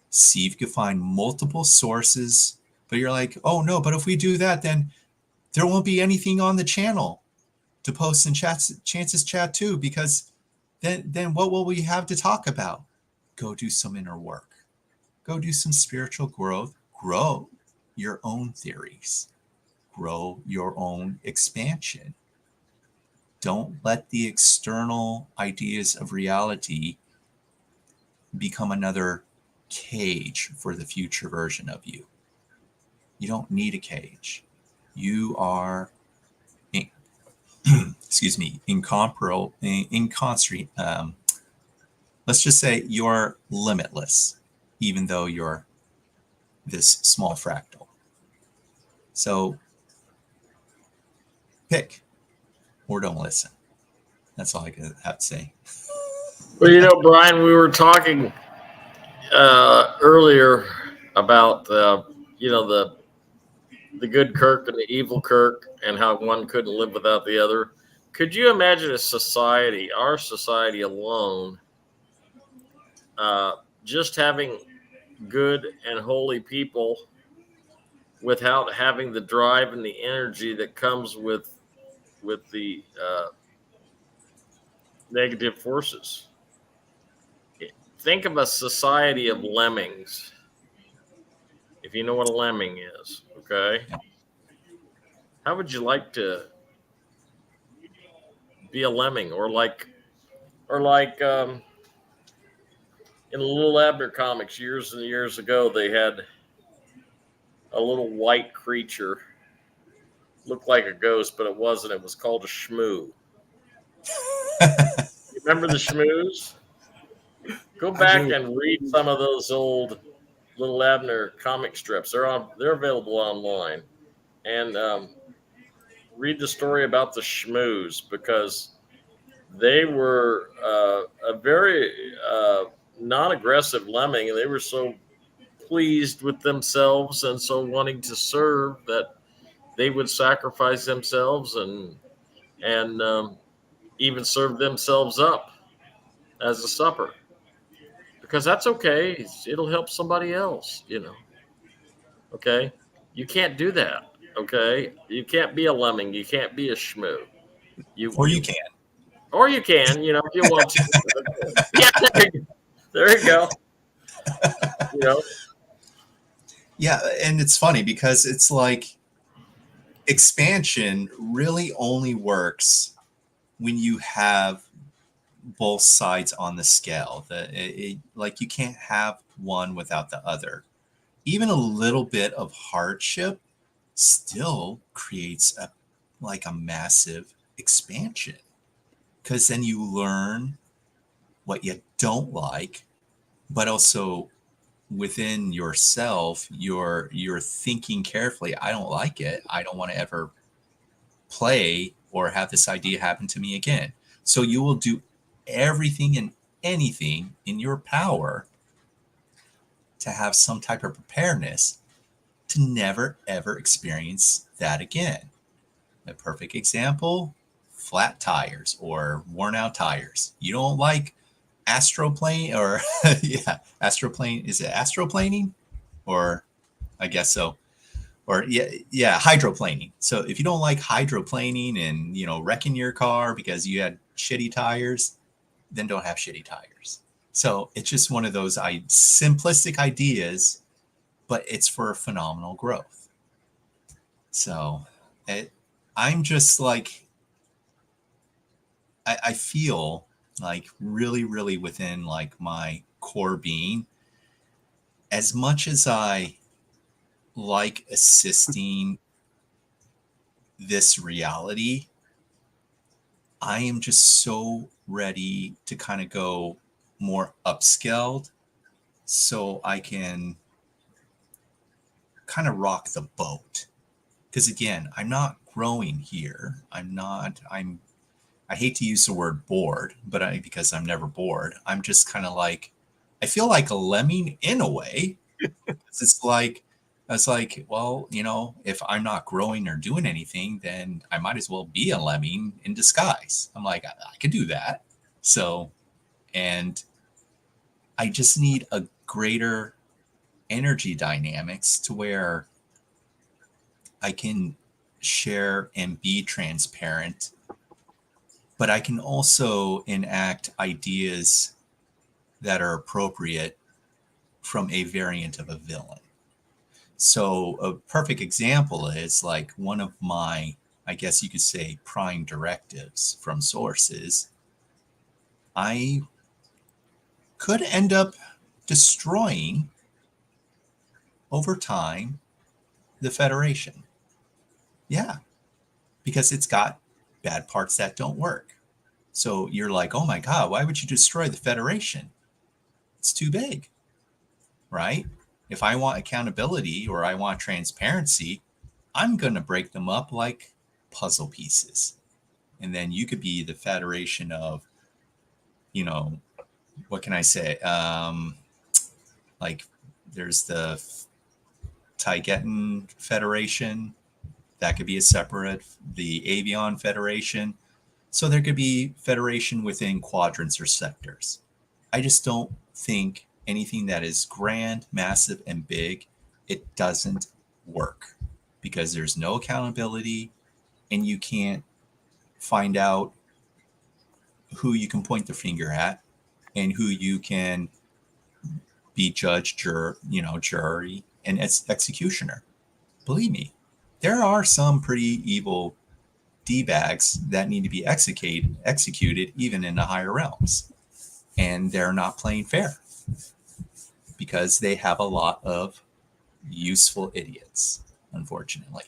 see if you can find multiple sources. But you're like, oh no, but if we do that, then there won't be anything on the channel to post in Chance's chat too, because then what will we have to talk about? Go do some inner work. Go do some spiritual growth. Grow your own theories. Grow your own expansion. Don't let the external ideas of reality become another cage for the future version of you. You don't need a cage. You are, incomparable, let's just say you're limitless, even though you're this small fractal. So pick or don't listen. That's all I have to say. Well, Brian, we were talking earlier about the good Kirk and the evil Kirk, and how one couldn't live without the other. Could you imagine a society, our society alone, just having good and holy people without having the drive and the energy that comes with the negative forces? Think of a society of lemmings, if you know what a lemming is, okay? How would you like to be a lemming? Or like in the Little Abner comics years and years ago, they had a little white creature, looked like a ghost, but it wasn't. It was called a shmoo. You remember the shmoos? Go back and read some of those old Little Abner comic strips. They're available online, and read the story about the shmoos, because they were a very non-aggressive lemming, and they were so pleased with themselves and so wanting to serve that they would sacrifice themselves and even serve themselves up as a supper, because that's okay. It'll help somebody else, Okay, you can't do that. Okay, you can't be a lemming. You can't be a shmoo. You can. Or you can, if you want to. Yeah, there you go. Yeah, and it's funny because it's like expansion really only works when you have both sides on the scale. Like you can't have one without the other. Even a little bit of hardship still creates a massive expansion, because then you learn what you don't like, but also within yourself, you're thinking carefully. I don't like it. I don't want to ever play or have this idea happen to me again. So you will do everything and anything in your power to have some type of preparedness to never ever experience that again. A perfect example, flat tires or worn out tires. You don't like astroplane or yeah, astroplane. Is it astroplaning? Or I guess so. Or yeah, hydroplaning. So if you don't like hydroplaning and wrecking your car because you had shitty tires, then don't have shitty tires. So it's just one of those simplistic ideas, but it's for phenomenal growth. So I'm just like, I feel like really, really within like my core being, as much as I like assisting this reality, I am just so ready to kind of go more upscaled so I can kind of rock the boat. Because again, I'm not growing here. I hate to use the word bored, but because I'm never bored, I'm just kind of like, I feel like a lemming in a way. It's like, I was like, well, if I'm not growing or doing anything, then I might as well be a lemming in disguise. I'm like, I could do that. So, and I just need a greater energy dynamics to where I can share and be transparent, but I can also enact ideas that are appropriate from a variant of a villain. So a perfect example is like one of my, I guess you could say, prime directives from sources. I could end up destroying over time the Federation. Yeah, because it's got bad parts that don't work. So you're like, oh my God, why would you destroy the Federation? It's too big, right? If I want accountability or I want transparency, I'm going to break them up like puzzle pieces. And then you could be the Federation of, what can I say? Like there's the Taigetan Federation. That could be a separate, the Avion Federation. So there could be federation within quadrants or sectors. I just don't think anything that is grand, massive, and big, it doesn't work because there's no accountability and you can't find out who you can point the finger at and who you can be judge, jury, and executioner. Believe me, there are some pretty evil D-bags that need to be executed even in the higher realms. And they're not playing fair because they have a lot of useful idiots, unfortunately.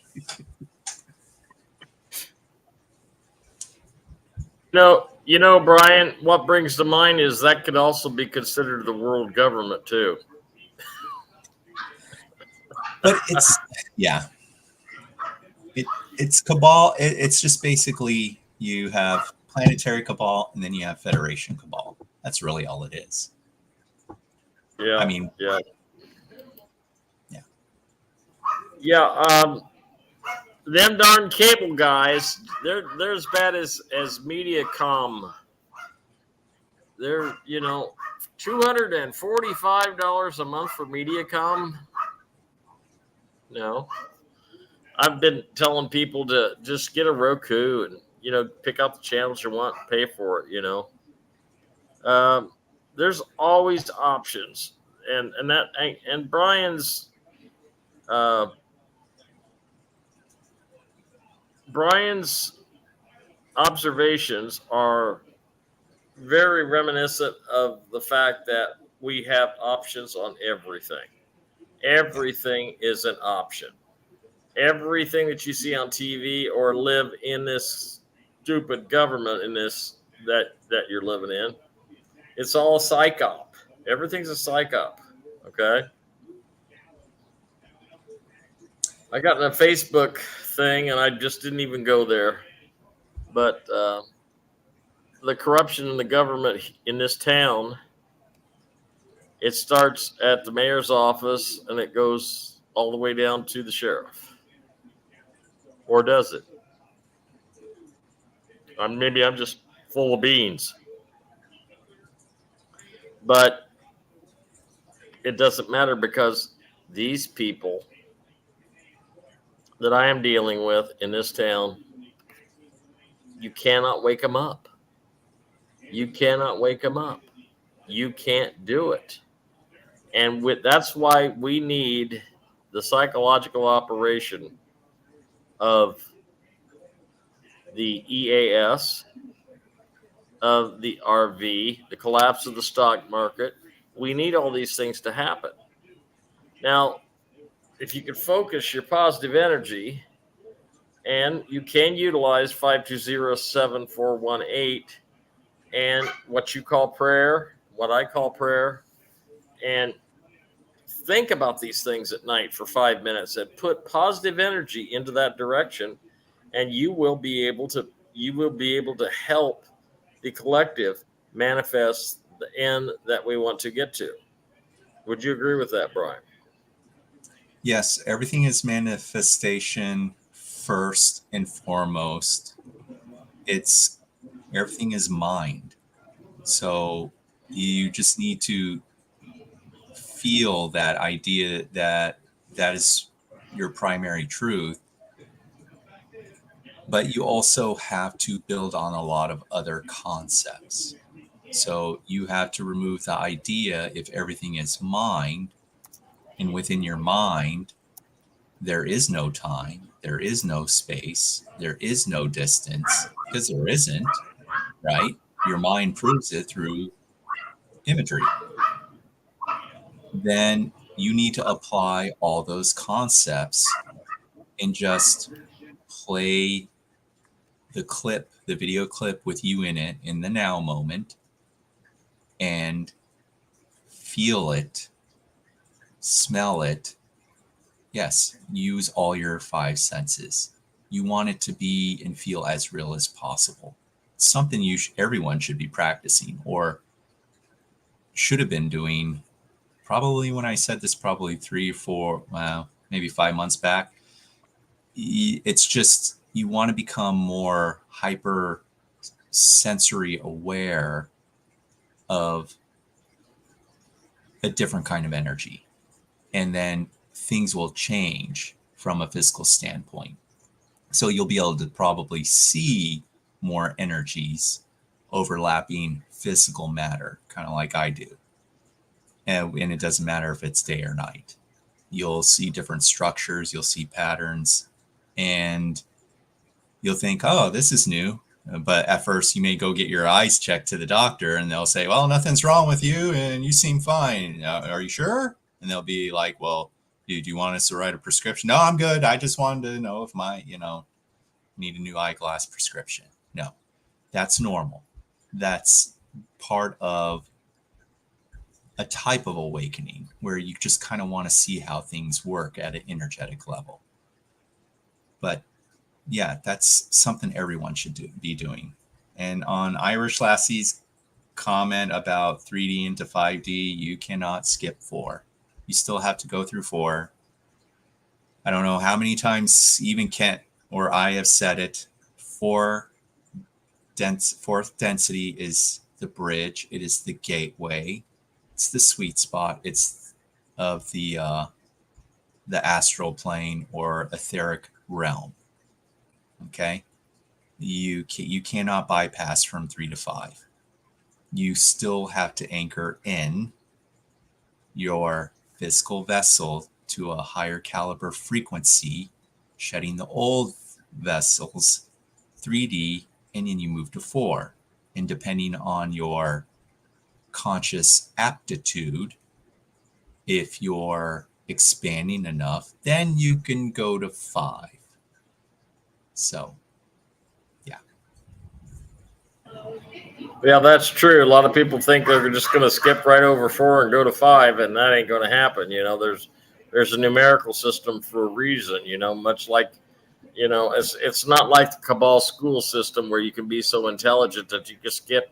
Brian, what brings to mind is that could also be considered the world government too. But it's, yeah. It's cabal. It's just basically you have planetary cabal and then you have federation cabal. That's really all it is. Yeah. I mean, yeah. Yeah. Yeah. Them darn cable guys, they're as bad as Mediacom. They're $245 a month for Mediacom. No, I've been telling people to just get a Roku and pick out the channels you want, and pay for it. There's always options, and Brian's observations are very reminiscent of the fact that we have options on everything. Everything is an option. Everything that you see on TV or live in this stupid government that you're living in, it's all a psyop. Everything's a psyop. Okay. I got in a Facebook thing and I just didn't even go there. But the corruption in the government in this town, it starts at the mayor's office and it goes all the way down to the sheriff. Or does it? Maybe I'm just full of beans. But it doesn't matter because these people that I am dealing with in this town, you cannot wake them up. You cannot wake them up. You can't do it. And that's why we need the psychological operation of the EAS, of the RV, the collapse of the stock market. We need all these things to happen. Now, if you could focus your positive energy, and you can utilize 520-7418 and what you call prayer, what I call prayer, and think about these things at night for 5 minutes and put positive energy into that direction, and you will be able to help the collective manifest the end that we want to get to. Would you agree with that, Brian? Yes, everything is manifestation first and foremost. It's everything is mind. So you just need to feel that idea that is your primary truth. But you also have to build on a lot of other concepts. So you have to remove the idea if everything is mind, and within your mind, there is no time, there is no space, there is no distance, because there isn't, right? Your mind proves it through imagery. Then you need to apply all those concepts and just play the video clip with you in it in the now moment, and feel it, smell it. Yes, use all your 5 senses. You want it to be and feel as real as possible. Something everyone should be practicing, or should have been doing. Probably when I said this, probably 3 or 4, well, maybe 5 months back. It's just you want to become more hyper sensory aware of a different kind of energy, and then things will change from a physical standpoint. So you'll be able to probably see more energies overlapping physical matter, kind of like I do. And it doesn't matter if it's day or night. You'll see different structures, you'll see patterns, and you'll think, oh, this is new. But at first, you may go get your eyes checked to the doctor, and they'll say, well, nothing's wrong with you, and you seem fine. Are you sure? And they'll be like, well, do you want us to write a prescription? No, I'm good. I just wanted to know if need a new eyeglass prescription. No, that's normal. That's part of a type of awakening where you just kind of want to see how things work at an energetic level. But yeah, that's something everyone should be doing. And on Irish Lassie's comment about 3D into 5D, you cannot skip 4. You still have to go through 4. I don't know how many times even Kent or I have said it. Fourth density is the bridge. It is the gateway. It's the sweet spot. It's of the astral plane or etheric realm. Okay, you cannot bypass from 3 to 5. You still have to anchor in your physical vessel to a higher caliber frequency, shedding the old vessels, 3D, and then you move to 4. And depending on your conscious aptitude, if you're expanding enough, then you can go to 5. So, yeah. Yeah, that's true. A lot of people think they're just going to skip right over 4 and go to 5, and that ain't going to happen. There's There's a numerical system for a reason, much like, it's not like the Cabal school system where you can be so intelligent that you just skip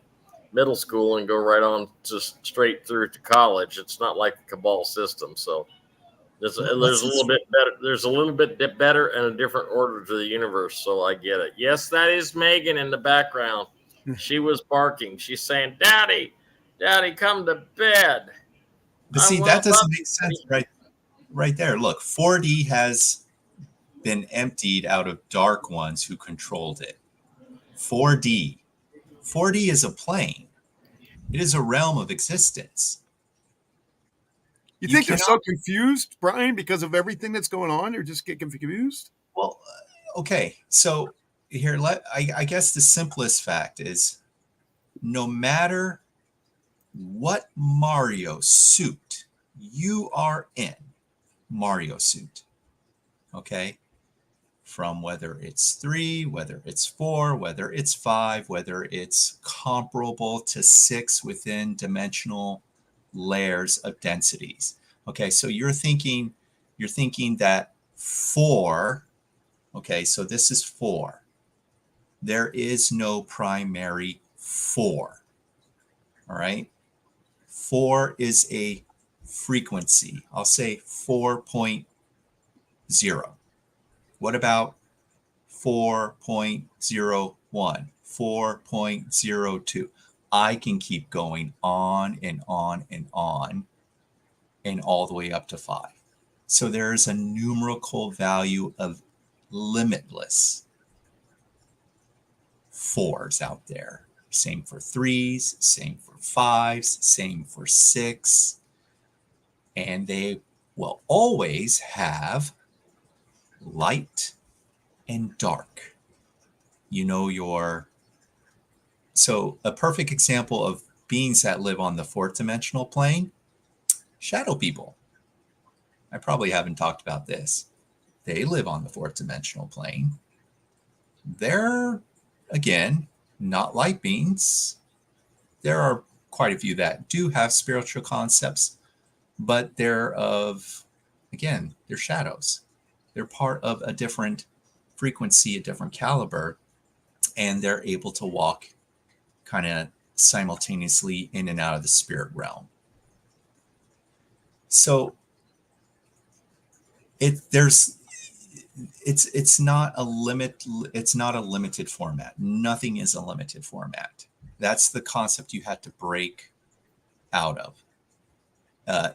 middle school and go right on to straight through to college. It's not like the Cabal system. So there's a little bit better. There's a little bit better and a different order to the universe. So I get it. Yes, that is Megan in the background. She was barking. She's saying, "Daddy, Daddy, come to bed." But see, that doesn't make sense, right there. Look, 4D has been emptied out of dark ones who controlled it. 4D is a plane. It is a realm of existence. You think they're so confused, Brian, because of everything that's going on? They're just getting confused? Well, okay. So here, I guess the simplest fact is no matter what Mario suit you are in, Mario suit, okay? From whether it's 3, whether it's 4, whether it's 5, whether it's comparable to 6 within dimensional layers of densities. Okay, so you're thinking that 4, okay, so this is 4. There is no primary 4. All right? 4 is a frequency. I'll say 4.0. What about 4.01, 4.02? I can keep going on and on and on and all the way up to 5. So there's a numerical value of limitless 4s out there. Same for 3s, same for 5s, same for 6. And they will always have light and dark. So a perfect example of beings that live on the 4th dimensional plane, shadow people. I probably haven't talked about this. They live on the 4th dimensional plane. They're, again, not light beings. There are quite a few that do have spiritual concepts, but they're shadows. They're part of a different frequency, a different caliber, and they're able to walk kind of simultaneously in and out of the spirit realm. So it's not a limited format. Nothing is a limited format. That's the concept you had to break out of,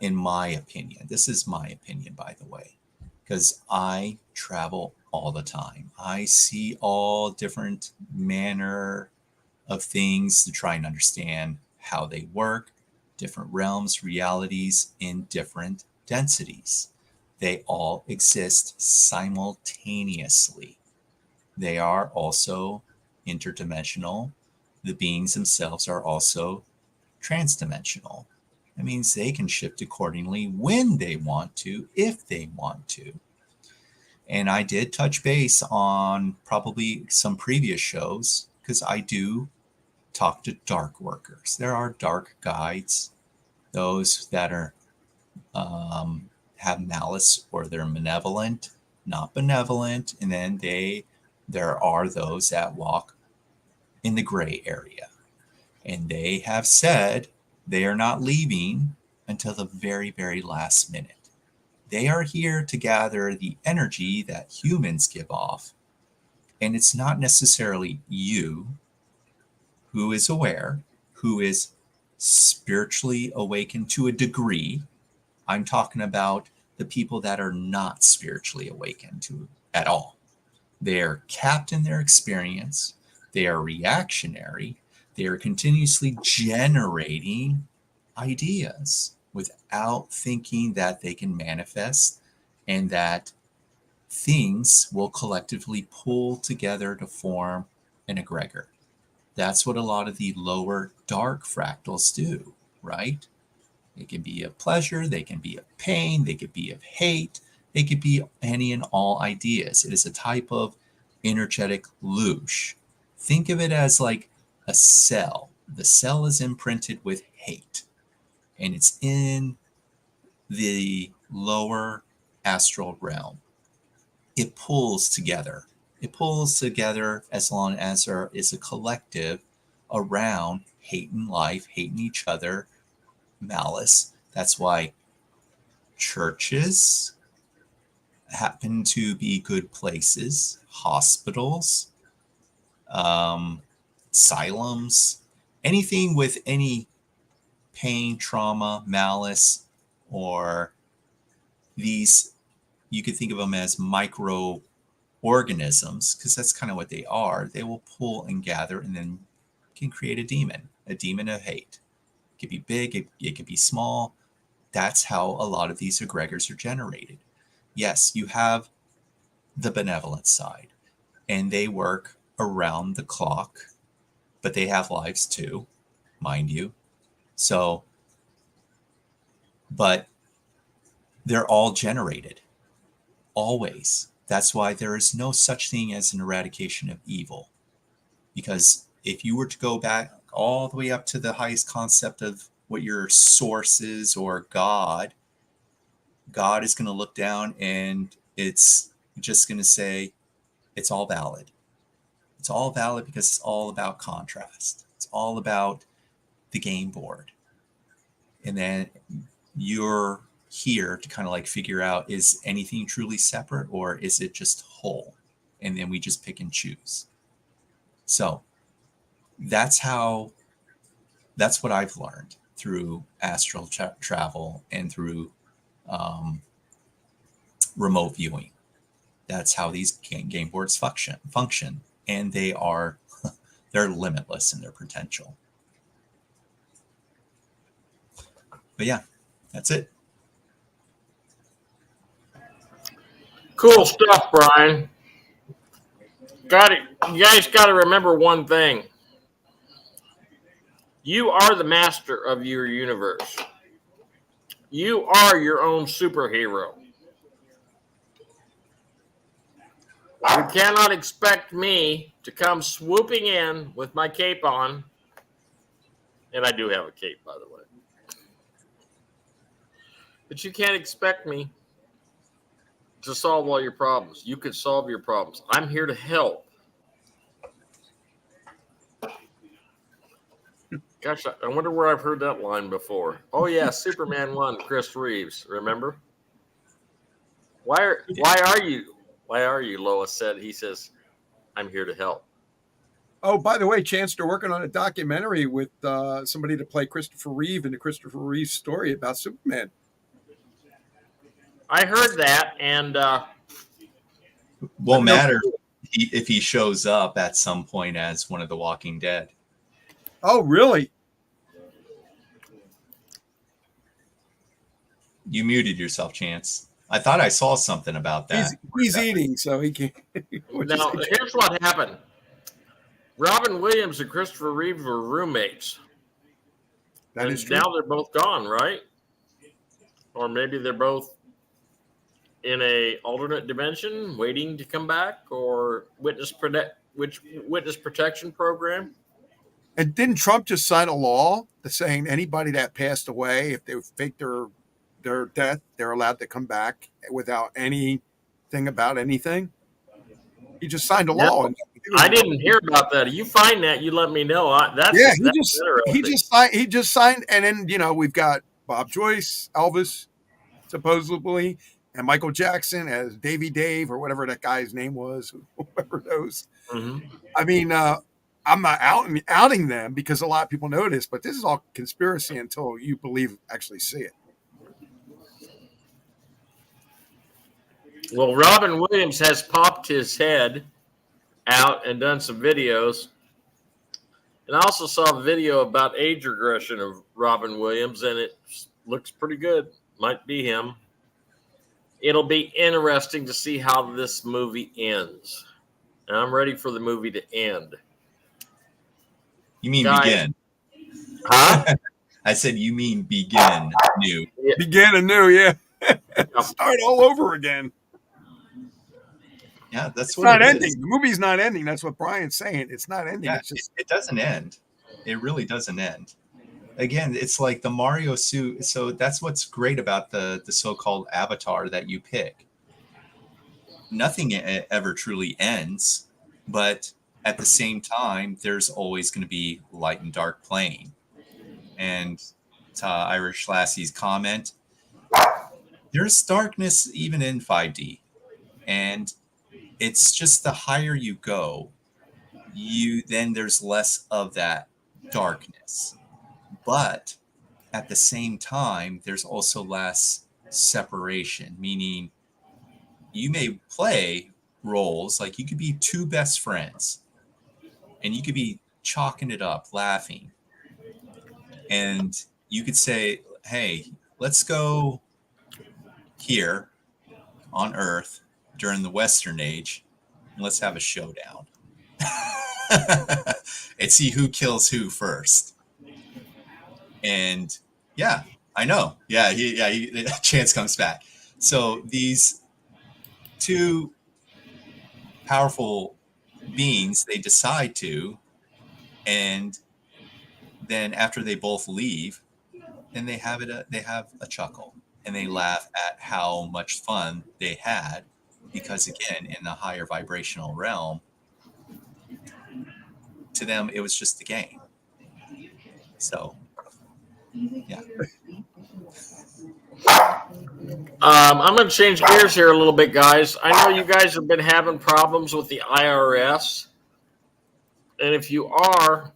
in my opinion. This is my opinion, by the way, because I travel all the time. I see all different manner of things to try and understand how they work, different realms, realities in different densities. They all exist simultaneously. They are also interdimensional. The beings themselves are also transdimensional. That means they can shift accordingly when they want to, if they want to. And I did touch base on probably some previous shows because I do talk to dark workers. There are dark guides, those that are have malice or they're malevolent, not benevolent, and then there are those that walk in the gray area. And they have said they are not leaving until the very, very last minute. They are here to gather the energy that humans give off. And it's not necessarily you who is aware, who is spiritually awakened to a degree. I'm talking about the people that are not spiritually awakened to at all. They are capped in their experience. They are reactionary. They are continuously generating ideas without thinking that they can manifest and that things will collectively pull together to form an egregor. That's what a lot of the lower dark fractals do, right? They can be of pleasure, they can be of pain, they could be of hate, they could be any and all ideas. It is a type of energetic loosh. Think of it as like a cell. The cell is imprinted with hate, and it's in the lower astral realm. It pulls together. It pulls together as long as there is a collective around hating life, hating each other, malice. That's why churches happen to be good places, hospitals, asylums, anything with any pain, trauma, malice, or these, you could think of them as microorganisms, because that's kind of what they are. They will pull and gather and then can create a demon of hate. It could be big, it could be small. That's how a lot of these egregors are generated. Yes, you have the benevolent side, and they work around the clock, but they have lives too, mind you. So, but they're all generated, always. That's why there is no such thing as an eradication of evil. Because if you were to go back all the way up to the highest concept of what your source is, or God is going to look down and it's just going to say, it's all valid. It's all valid because it's all about contrast. It's all about the game board. And then you're here to kind of like figure out, is anything truly separate or is it just whole? And then we just pick and choose. So that's what I've learned through astral travel and through remote viewing. That's how these game boards function. And they're limitless in their potential. But yeah, that's it. Cool stuff, Brian. Got it. You guys got to remember one thing. You are the master of your universe. You are your own superhero. You cannot expect me to come swooping in with my cape on. And I do have a cape, by the way. But you can't expect me to solve all your problems. You could solve your problems. I'm here to help. Gosh, I wonder where I've heard that line before. Oh yeah, Superman 1, Chris Reeves. Remember? Why are you? Lois said. He says, "I'm here to help." Oh, by the way, Chance, they're working on a documentary with somebody to play Christopher Reeve in the Christopher Reeve story about Superman. I heard that, and won't matter if he shows up at some point as one of the Walking Dead. Oh, really? You muted yourself, Chance. I thought I saw something about that. He's eating, so he can't. Now, here's what happened. Robin Williams and Christopher Reeve were roommates. That is true. Now they're both gone, right? Or maybe they're both in a alternate dimension, waiting to come back, or witness protection program. And didn't Trump just sign a law saying anybody that passed away, if they fake their death, they're allowed to come back without anything about anything? He just signed a law. I didn't hear about that. If you find that, you let me know. He just signed, and then we've got Bob Joyce, Elvis, supposedly, and Michael Jackson as Davy Dave or whatever that guy's name was, whoever knows. Mm-hmm. I mean, I'm not outing them because a lot of people know this, but this is all conspiracy until you actually see it. Well, Robin Williams has popped his head out and done some videos. And I also saw a video about age regression of Robin Williams, and it looks pretty good. Might be him. It'll be interesting to see how this movie ends. And I'm ready for the movie to end. You mean begin? Huh? I said you mean begin new. Yeah. Begin anew, yeah. Start all over again. Yeah, that's it's what not it ending. is. The movie's not ending. That's what Brian's saying. It's not ending. Yeah, it's just it doesn't end. It really doesn't end. again, it's like the Mario suit. So that's what's great about the so-called avatar that you pick. Nothing ever truly ends, but at the same time, there's always going to be light and dark playing. And to Irish Lassie's comment, there's darkness even in 5D. And it's just the higher you go, then there's less of that darkness. But at the same time, there's also less separation, meaning you may play roles like you could be two best friends and you could be chalking it up, laughing. And you could say, hey, let's go here on Earth during the Western Age and let's have a showdown and see who kills who first. And yeah, I know. Yeah, Chance comes back. So these two powerful beings, they decide to, and then after they both leave, then they have a chuckle and they laugh at how much fun they had, because again, in the higher vibrational realm, to them it was just a game. So yeah. I'm going to change gears here a little bit, guys. I know you guys have been having problems with the IRS. And if you are,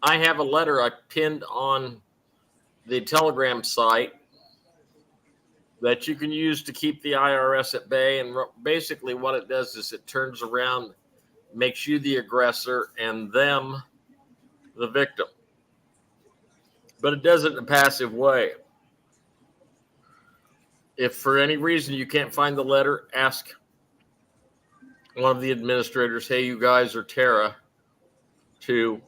I have a letter I pinned on the Telegram site that you can use to keep the IRS at bay. And basically what it does is it turns around, makes you the aggressor and them the victim. But it does it in a passive way. If for any reason you can't find the letter, ask one of the administrators, hey, you guys or Tara, to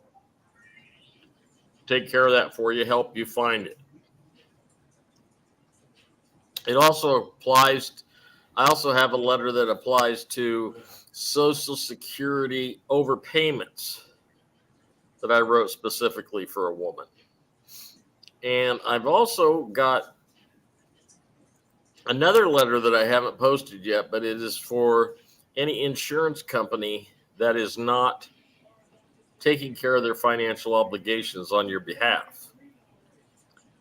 take care of that for you, help you find it. It also applies, I also have a letter that applies to Social Security overpayments that I wrote specifically for a woman. And I've also got another letter that I haven't posted yet, but it is for any insurance company that is not taking care of their financial obligations on your behalf.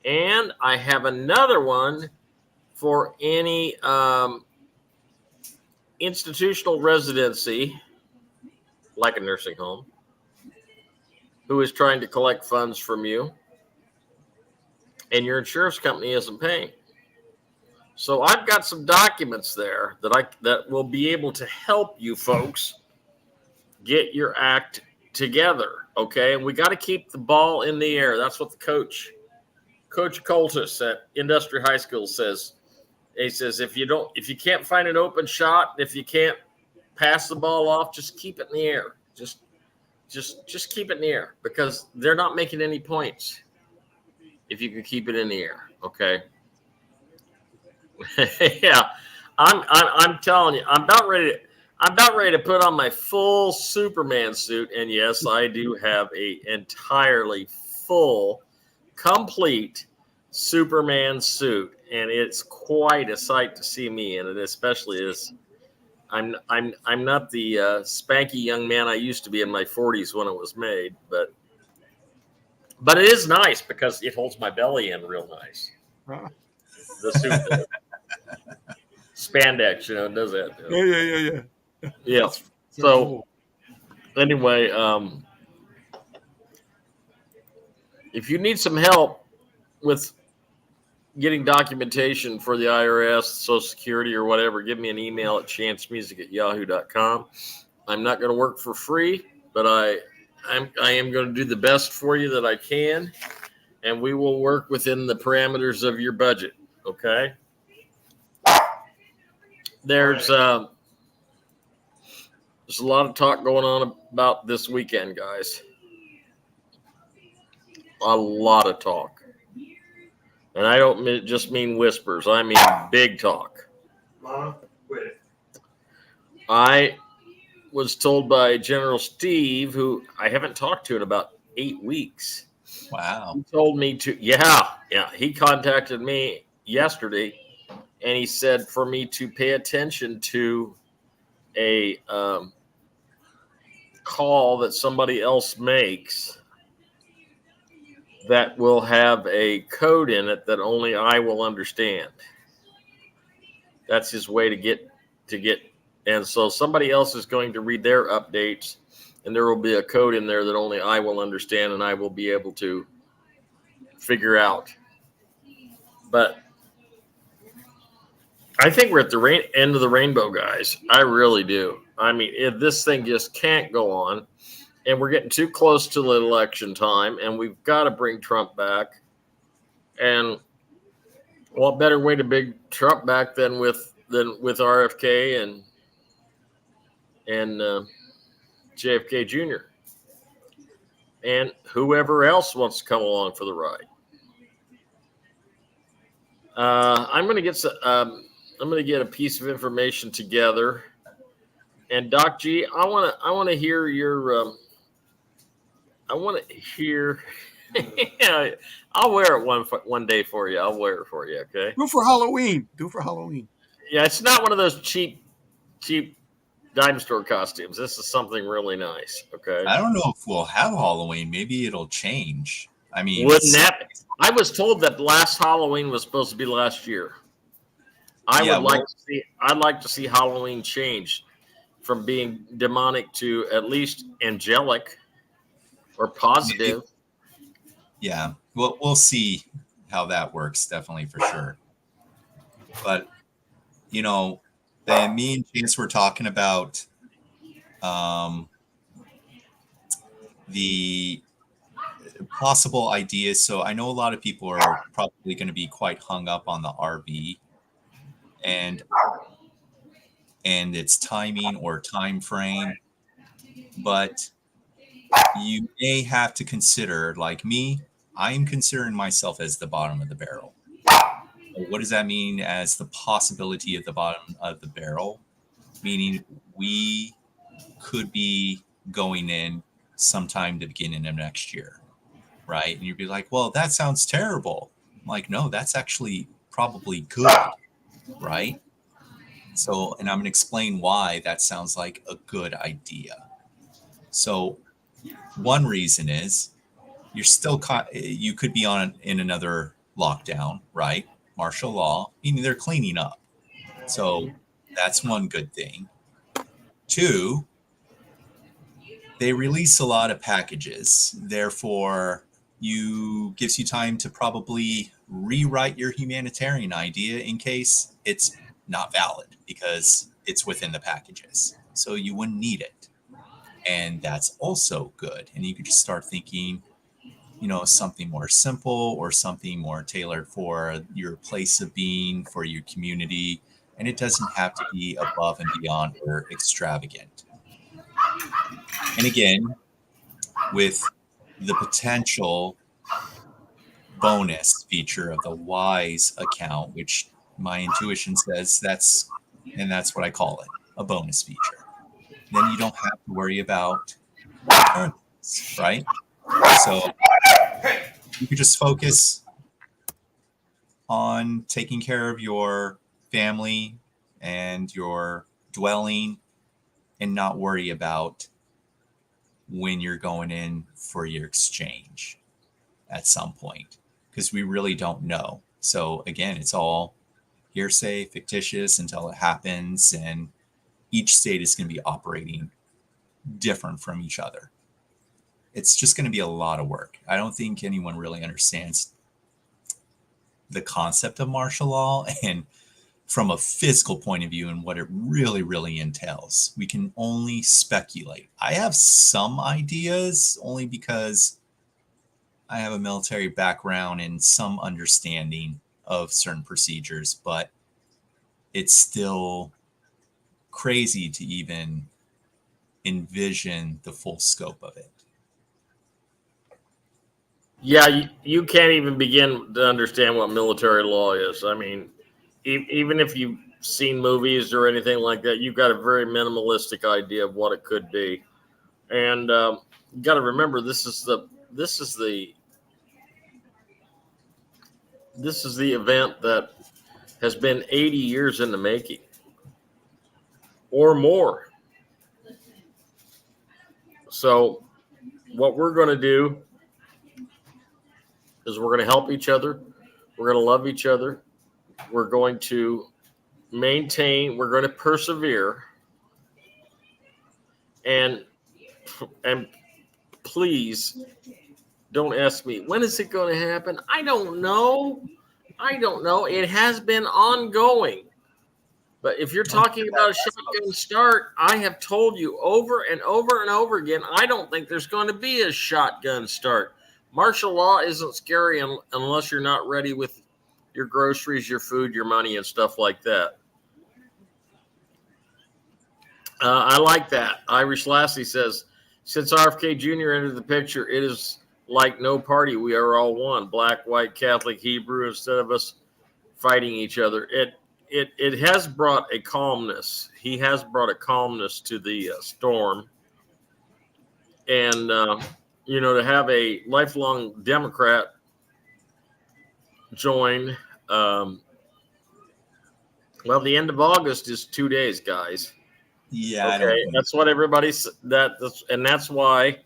And I have another one for any institutional residency, like a nursing home, who is trying to collect funds from you and your insurance company isn't paying. So I've got some documents there that will be able to help you folks get your act together, okay? And we got to keep the ball in the air. That's what the Coach Coltis at Industry High School says. He says if you can't find an open shot, if you can't pass the ball off, just keep it in the air. Just keep it in the air, because they're not making any points if you can keep it in the air, okay? Yeah, I'm telling you, I'm about ready to put on my full Superman suit, and yes, I do have a entirely full, complete Superman suit, and it's quite a sight to see me in it, especially as I'm not the spanky young man I used to be in my 40s when it was made, but it is nice because it holds my belly in real nice. Huh? The suit. Spandex, does that. Yeah. Yeah. So anyway, if you need some help with getting documentation for the IRS, Social Security, or whatever, give me an email at chancemusic@yahoo.com. I'm not going to work for free, but I am going to do the best for you that I can, and we will work within the parameters of your budget. Okay. There's a lot of talk going on about this weekend, guys. A lot of talk. And I don't just mean whispers. I mean big talk. Mama, quit it. I was told by General Steve, who I haven't talked to in about 8 weeks, Wow. He told me to, yeah. He contacted me yesterday, and he said for me to pay attention to a call that somebody else makes that will have a code in it that only I will understand. That's his way to get. And so somebody else is going to read their updates, and there will be a code in there that only I will understand and I will be able to figure out. But I think we're at the end of the rainbow, guys. I really do. I mean, if this thing just can't go on, and we're getting too close to the election time, and we've got to bring Trump back. And what better way to bring Trump back than with RFK and JFK Jr. and whoever else wants to come along for the ride. I'm going to get a piece of information together. And Doc G, I want to hear your. I want to hear. Yeah, I'll wear it one day for you. I'll wear it for you. Okay. Do for Halloween. Yeah, it's not one of those cheap dime store costumes. This is something really nice. Okay. I don't know if we'll have Halloween. Maybe it'll change. I mean, Wouldn't that? I was told that last Halloween was supposed to be last year. I'd like to see Halloween change from being demonic to at least angelic or positive. Yeah, we'll see how that works. Definitely, for sure. But me and Chance were talking about the possible ideas. So I know a lot of people are probably going to be quite hung up on the RV and its timing or time frame, but you may have to consider, like me, I'm considering myself as the bottom of the barrel. What does that mean as the possibility of the bottom of the barrel? Meaning we could be going in sometime the beginning of next year, right? And you'd be like, well, that sounds terrible. I'm like, no, that's actually probably good, right? So, and I'm going to explain why that sounds like a good idea. So one reason is you're still you could be in another lockdown, right? Martial law, meaning they're cleaning up. So that's one good thing. Two, they release a lot of packages. Therefore, gives you time to probably rewrite your humanitarian idea in case it's not valid because it's within the packages. So you wouldn't need it. And that's also good. And you could just start thinking, something more simple or something more tailored for your place of being, for your community. And it doesn't have to be above and beyond or extravagant. And again, with the potential bonus feature of the Wise account, which my intuition says that's what I call it, a bonus feature. Then you don't have to worry about currencies, right? So you could just focus on taking care of your family and your dwelling and not worry about when you're going in for your exchange at some point, because we really don't know. So again, it's all hearsay, fictitious until it happens, and each state is going to be operating different from each other. It's just going to be a lot of work. I don't think anyone really understands the concept of martial law and from a physical point of view and what it really, really entails. We can only speculate. I have some ideas only because I have a military background and some understanding of certain procedures, but it's still crazy to even envision the full scope of it. Yeah, you can't even begin to understand what military law is. I mean, even if you've seen movies or anything like that, you've got a very minimalistic idea of what it could be. And you got to remember, this is the this is the event that has been 80 years in the making or more. So what we're going to do is we're going to help each other. We're going to love each other. We're going to maintain. We're going to persevere. And please don't ask me, when is it going to happen? I don't know. It has been ongoing. But if you're talking about a shotgun start, I have told you over and over and over again, I don't think there's going to be a shotgun start. Martial law isn't scary unless you're not ready with your groceries, your food, your money, and stuff like that. I like that. Irish Lassie says, since RFK Jr. entered the picture, it is like no party. We are all one. Black, white, Catholic, Hebrew, instead of us fighting each other. It has brought a calmness. He has brought a calmness to the storm. And, to have a lifelong Democrat join, the end of August is 2 days, guys. Yeah. Okay. That's what everybody's that's why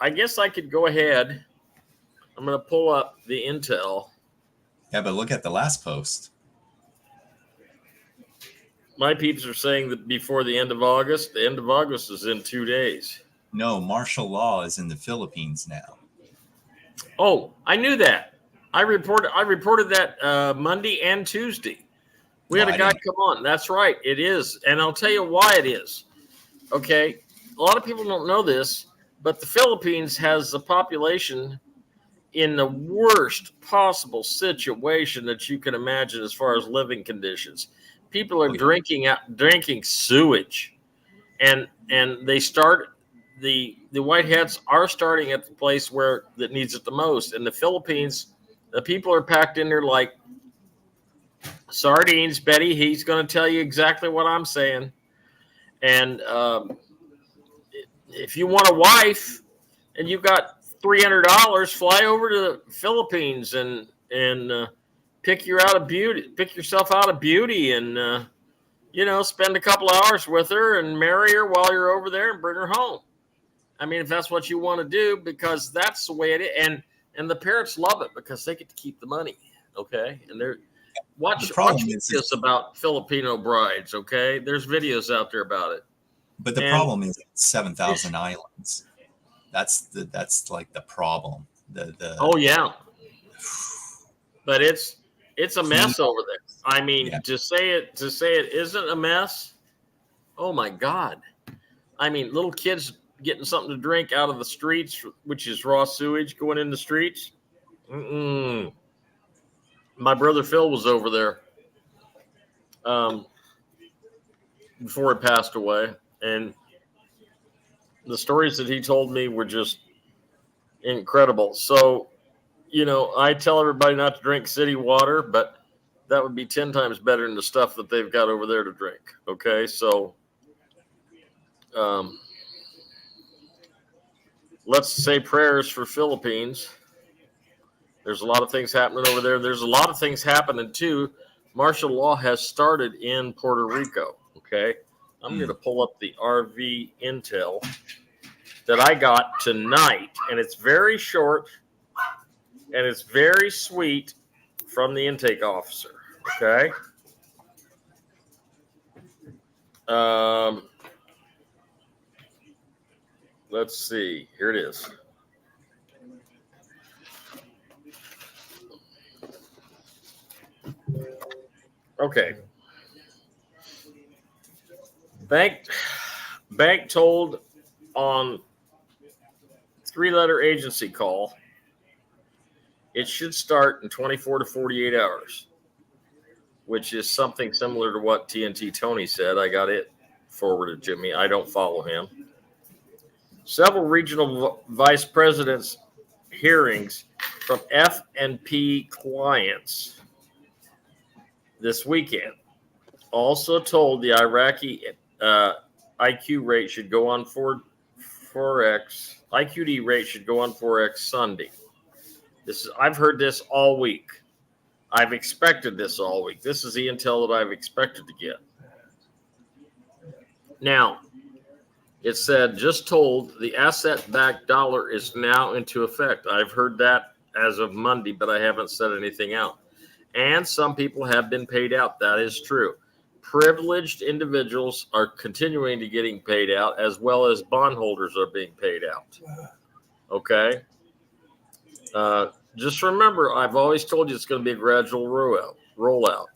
I guess I could go ahead. I'm going to pull up the intel. Yeah, but look at the last post. My peeps are saying that before the end of August is in 2 days. No, martial law is in the Philippines now. Oh, I knew that. I reported that Monday and Tuesday. We had a guy come on. That's right. It is. And I'll tell you why it is. Okay. A lot of people don't know this, but the Philippines has a population in the worst possible situation that you can imagine as far as living conditions. People are drinking sewage. And they start the white hats are starting at the place where that needs it the most. In the Philippines, the people are packed in there like sardines. Betty, he's going to tell you exactly what I'm saying. And if you want a wife and you've got $300, fly over to the Philippines and pick yourself out of beauty, and spend a couple hours with her and marry her while you're over there and bring her home. I mean, if that's what you want to do, because that's the way it is. And the parents love it because they get to keep the money. Okay. And watch videos about Filipino brides. Okay. There's videos out there about it. But the problem is 7,000 islands. That's like the problem. Oh yeah. But it's a mess over there. I mean, to say it isn't a mess. Oh my God. I mean, little kids getting something to drink out of the streets, which is raw sewage going in the streets. My brother Phil was over there before he passed away, and the stories that he told me were just incredible. So, I tell everybody not to drink city water, but that would be 10 times better than the stuff that they've got over there to drink. Okay, so let's say prayers for Philippines. There's a lot of things happening over there. There's a lot of things happening too. Martial law has started in Puerto Rico. Okay, I'm going to pull up the RV intel that I got tonight, and it's very short and it's very sweet from the intake officer. Okay. Let's see. Here it is. Okay. Bank told on 3-letter agency call it should start in 24 to 48 hours, which is something similar to what TNT Tony said. I got it forwarded to me. I don't follow him. Several regional vice presidents' hearings from F&P clients this weekend also told the Iraqi IQ rate should go on Forex. IQD rate should go on Forex Sunday. I've heard this all week. I've expected this all week. This is the intel that I've expected to get. Now, it said, just told the asset-backed dollar is now into effect. I've heard that as of Monday, but I haven't said anything out. And some people have been paid out. That is true. Privileged individuals are continuing to getting paid out, as well as bondholders are being paid out. Okay? Just remember, I've always told you it's going to be a gradual rollout.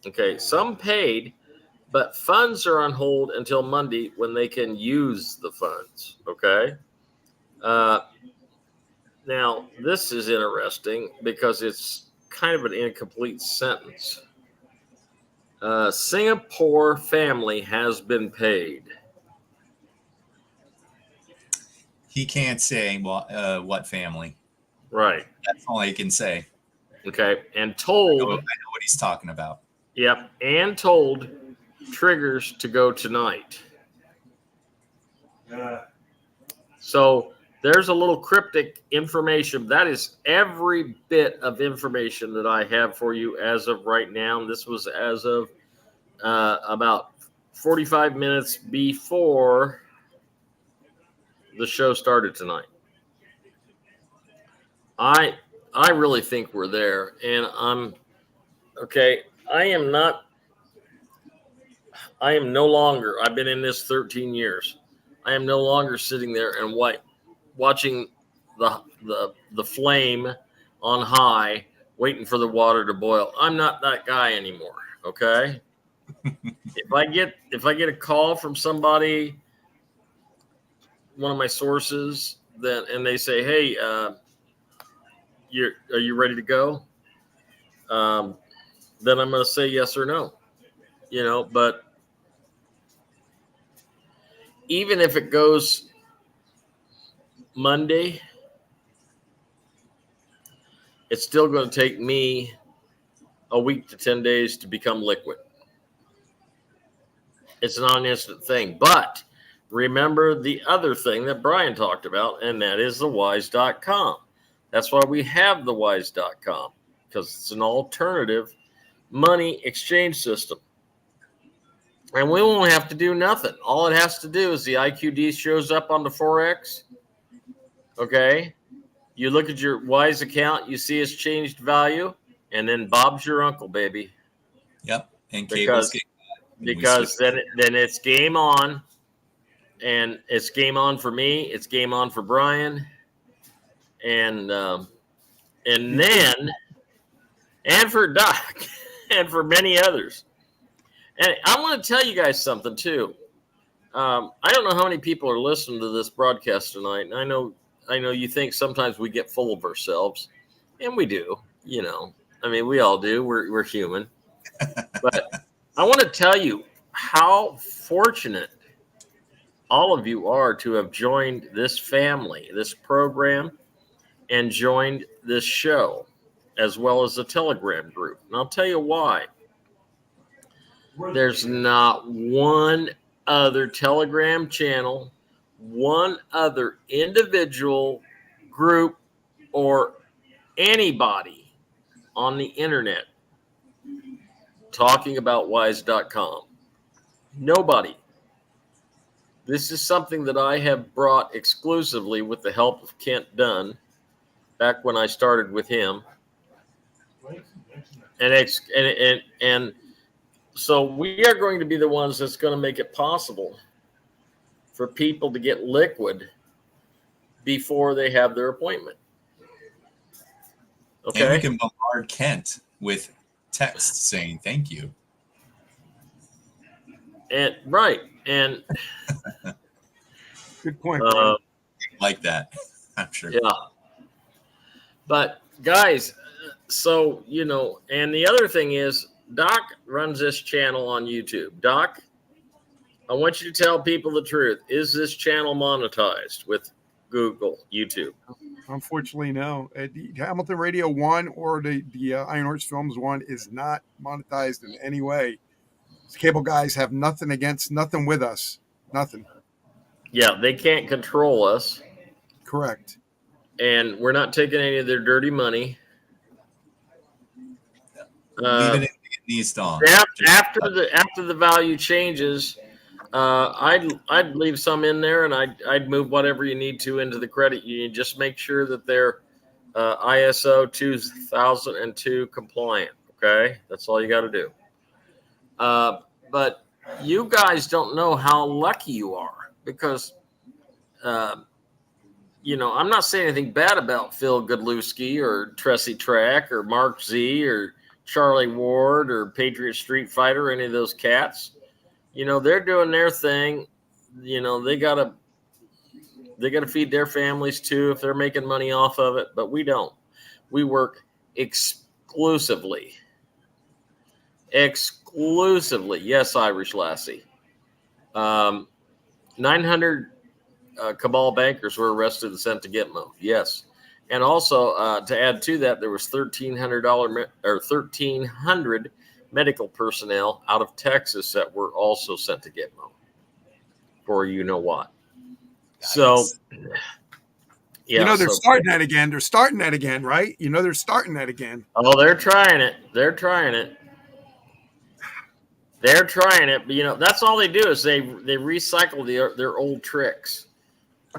Okay, some paid, but funds are on hold until Monday when they can use the funds. Okay? Now, this is interesting because it's kind of an incomplete sentence. Singapore family has been paid. He can't say what family. Right. That's all he can say. Okay. And I told. know what he's talking about. Yep. And told triggers to go tonight. So there's a little cryptic information. That is every bit of information that I have for you as of right now. This was as of about 45 minutes before the show started tonight. I really think we're there, and I'm okay. I am no longer. I've been in this 13 years. I am no longer sitting there and watching the flame on high, waiting for the water to boil. I'm not that guy anymore. Okay. If I get a call from somebody, one of my sources, and they say, "Hey, are you ready to go?" Then I'm going to say yes or no. But even if it goes Monday, it's still going to take me a week to 10 days to become liquid. It's not an instant thing. But remember the other thing that Brian talked about, and that is the wise.com. That's why we have the wise.com, because it's an alternative money exchange system. And we won't have to do nothing. All it has to do is the IQD shows up on the Forex. Okay. You look at your Wise account, you see it's changed value, and then Bob's your uncle, baby. Yep. And cables because then it's game on, and it's game on for me. It's game on for Brian, and for Doc, and for many others. And I want to tell you guys something too. I don't know how many people are listening to this broadcast tonight, and I know you think sometimes we get full of ourselves, and we do. I mean, we all do. We're human. But I want to tell you how fortunate all of you are to have joined this family, this program, and joined this show, as well as the Telegram group. And I'll tell you why. There's not one other Telegram channel, one other individual group, or anybody on the internet talking about wise.com. Nobody. This is something that I have brought exclusively with the help of Kent Dunn back when I started with him. And so we are going to be the ones that's going to make it possible for people to get liquid before they have their appointment. Okay. And we can bombard Kent with text saying thank you. And right. And good point, Brian. Like that, I'm sure. Yeah. But guys, so and the other thing is, Doc runs this channel on YouTube. Doc, I want you to tell people the truth. Is this channel monetized with Google, YouTube? Unfortunately, no. The Hamilton Radio 1 or the Iron Horse Films 1 is not monetized in any way. The cable guys have nothing with us. Nothing. Yeah, they can't control us. Correct. And we're not taking any of their dirty money. Leaving it in East on. After the value changes, I'd leave some in there, and I'd move whatever you need to into the credit union. Just make sure that they're ISO 2002 compliant. Okay, that's all you got to do. But you guys don't know how lucky you are because, I'm not saying anything bad about Phil Godlewski or Tressie Track or Mark Z or Charlie Ward or Patriot Street Fighter, or any of those cats. They're doing their thing. They gotta feed their families too if they're making money off of it. But we don't. We work exclusively. Yes, Irish Lassie. 900 cabal bankers were arrested and sent to Gitmo. Yes. And also, to add to that, there was $1,300 medical personnel out of Texas that were also sent to Gitmo for you know what. So, yeah. They're starting that again. They're starting that again, right? They're starting that again. Oh, they're trying it. But, that's all they do is they recycle their old tricks.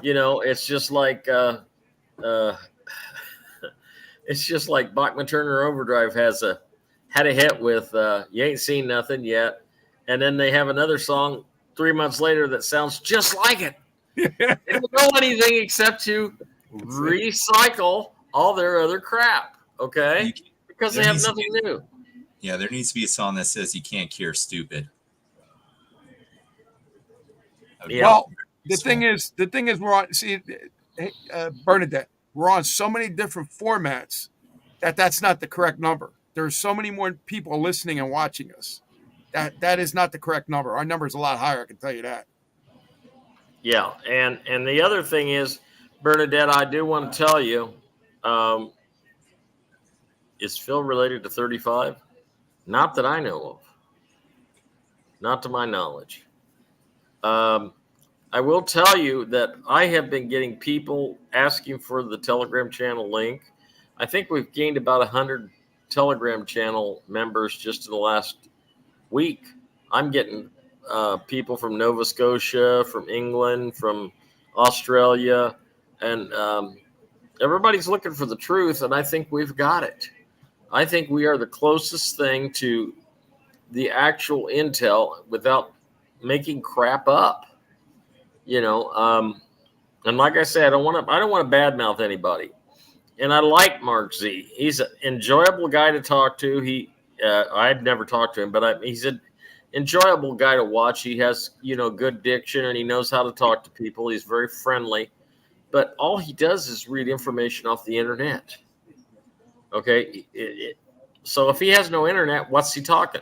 It's just like it's just like Bachman Turner Overdrive had a hit with You Ain't Seen Nothing Yet, and then they have another song 3 months later that sounds just like it. They don't know anything except to recycle all their other crap, okay? Because they have nothing new. Yeah, there needs to be a song that says you can't cure stupid. Yeah. Well, the thing is, we're on. See, Bernadette, we're on so many different formats that's not the correct number. There's so many more people listening and watching us. That is not the correct number. Our number is a lot higher. I can tell you that. Yeah, and the other thing is, Bernadette, I do want to tell you, is Phil related to 35? Not that I know of. Not to my knowledge. I will tell you that I have been getting people asking for the Telegram channel link. I think we've gained about 100 Telegram channel members just in the last week. I'm getting people from Nova Scotia, from England, from Australia, and everybody's looking for the truth, and I think we've got it. I think we are the closest thing to the actual intel without making crap up. And like I said, I don't want to badmouth anybody. And I like Mark Z. He's an enjoyable guy to talk to. I've never talked to him, but he's an enjoyable guy to watch. He has, good diction, and he knows how to talk to people. He's very friendly, but all he does is read information off the internet. Okay. So if he has no internet, what's he talking?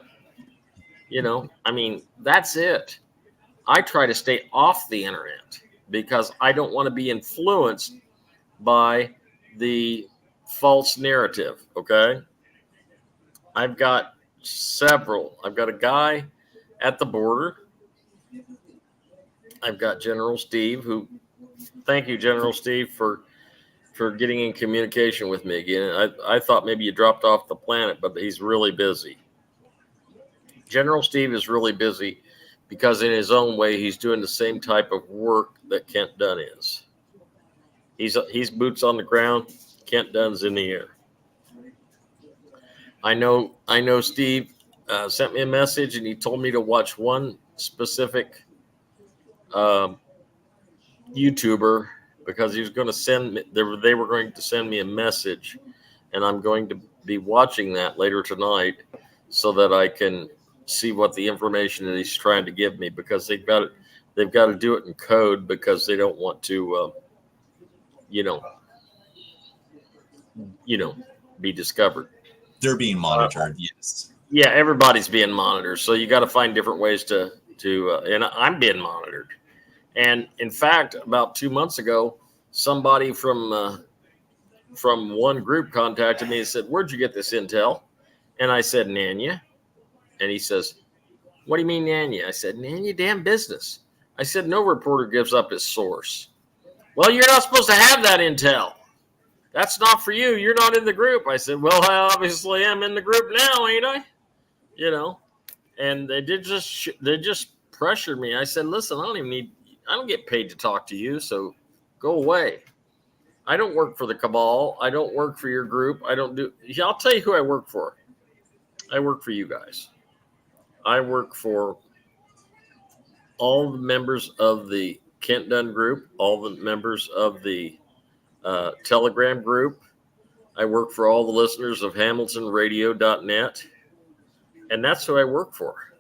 That's it. I try to stay off the internet because I don't want to be influenced by the false narrative. Okay. I've got several. I've got a guy at the border. I've got General Steve, thank you, General Steve, for getting in communication with me again. I thought maybe you dropped off the planet, but he's really busy. General Steve is really busy because in his own way, he's doing the same type of work that Kent Dunn is. He's boots on the ground. Kent Dunn's in the air. I know Steve sent me a message, and he told me to watch one specific YouTuber because he was going to send me. They were going to send me a message, and I'm going to be watching that later tonight so that I can see what the information that he's trying to give me, because they've got to do it in code because they don't want to, be discovered. They're being monitored. Yes. Yeah, everybody's being monitored. So you got to find different ways to and I'm being monitored. And in fact, about 2 months ago, somebody from one group contacted me and said, "Where'd you get this intel?" And I said, "Nanya." And he says, "What do you mean, Nanya?" I said, "Nanya, damn business." I said, "No reporter gives up his source." "Well, you're not supposed to have that intel." That's not for you. You're not in the group. I said, well, I obviously am in the group now, ain't I? You know, and they just pressured me. I said, listen, I don't get paid to talk to you, so go away. I don't work for the cabal. I don't work for your group. I'll tell you who I work for. I work for you guys. I work for all the members of the Kent Dunn group, all the members of the Telegram group. I work for all the listeners of HamiltonRadio.net, and that's who I work for.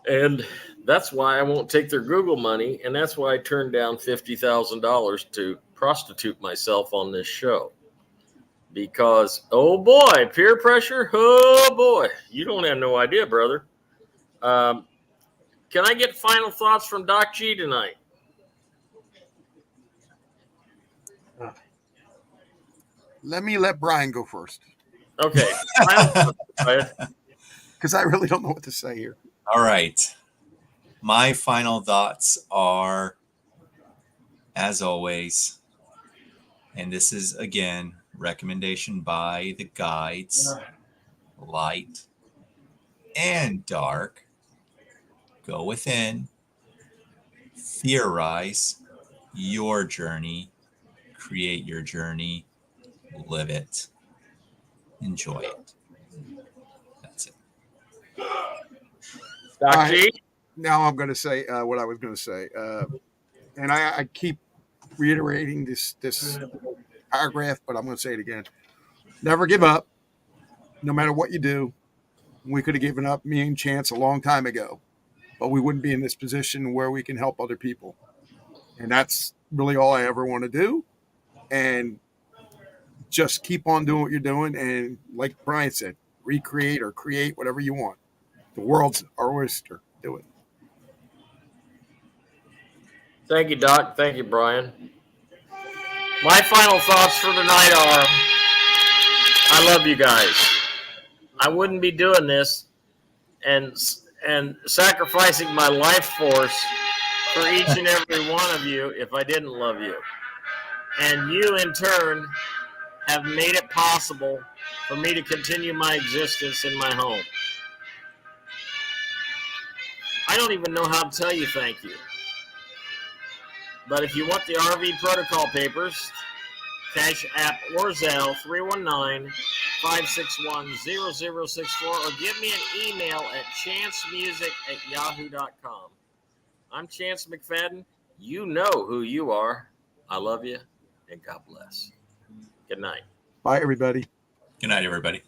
And that's why I won't take their Google money, and that's why I turned down $50,000 to prostitute myself on this show. Because, oh boy, peer pressure, oh boy, you don't have no idea, brother. Can I get final thoughts from Doc G tonight? Let Brian go first. Okay. Because I really don't know what to say here. All right. My final thoughts are, as always, and this is, again, recommendation by the guides, light and dark. Go within, theorize your journey, create your journey, live it, enjoy it. That's it. Doc G? Now I'm going to say what I was going to say. And I keep reiterating this paragraph, but I'm going to say it again. Never give up, no matter what you do. We could have given up, me and Chance, a long time ago, but we wouldn't be in this position where we can help other people. And that's really all I ever want to do. And just keep on doing what you're doing. And like Brian said, recreate or create whatever you want. The world's our oyster. Do it. Thank you, Doc. Thank you, Brian. My final thoughts for tonight are, I love you guys. I wouldn't be doing this and sacrificing my life force for each and every one of you if I didn't love you. And you, in turn, have made it possible for me to continue my existence in my home. I don't even know how to tell you thank you. But if you want the RV protocol papers, Cash App or Zelle 319-561-0064, or give me an email at chancemusic@yahoo.com. I'm Chance McFadden. You know who you are. I love you, and God bless. Good night. Bye, everybody. Good night, everybody.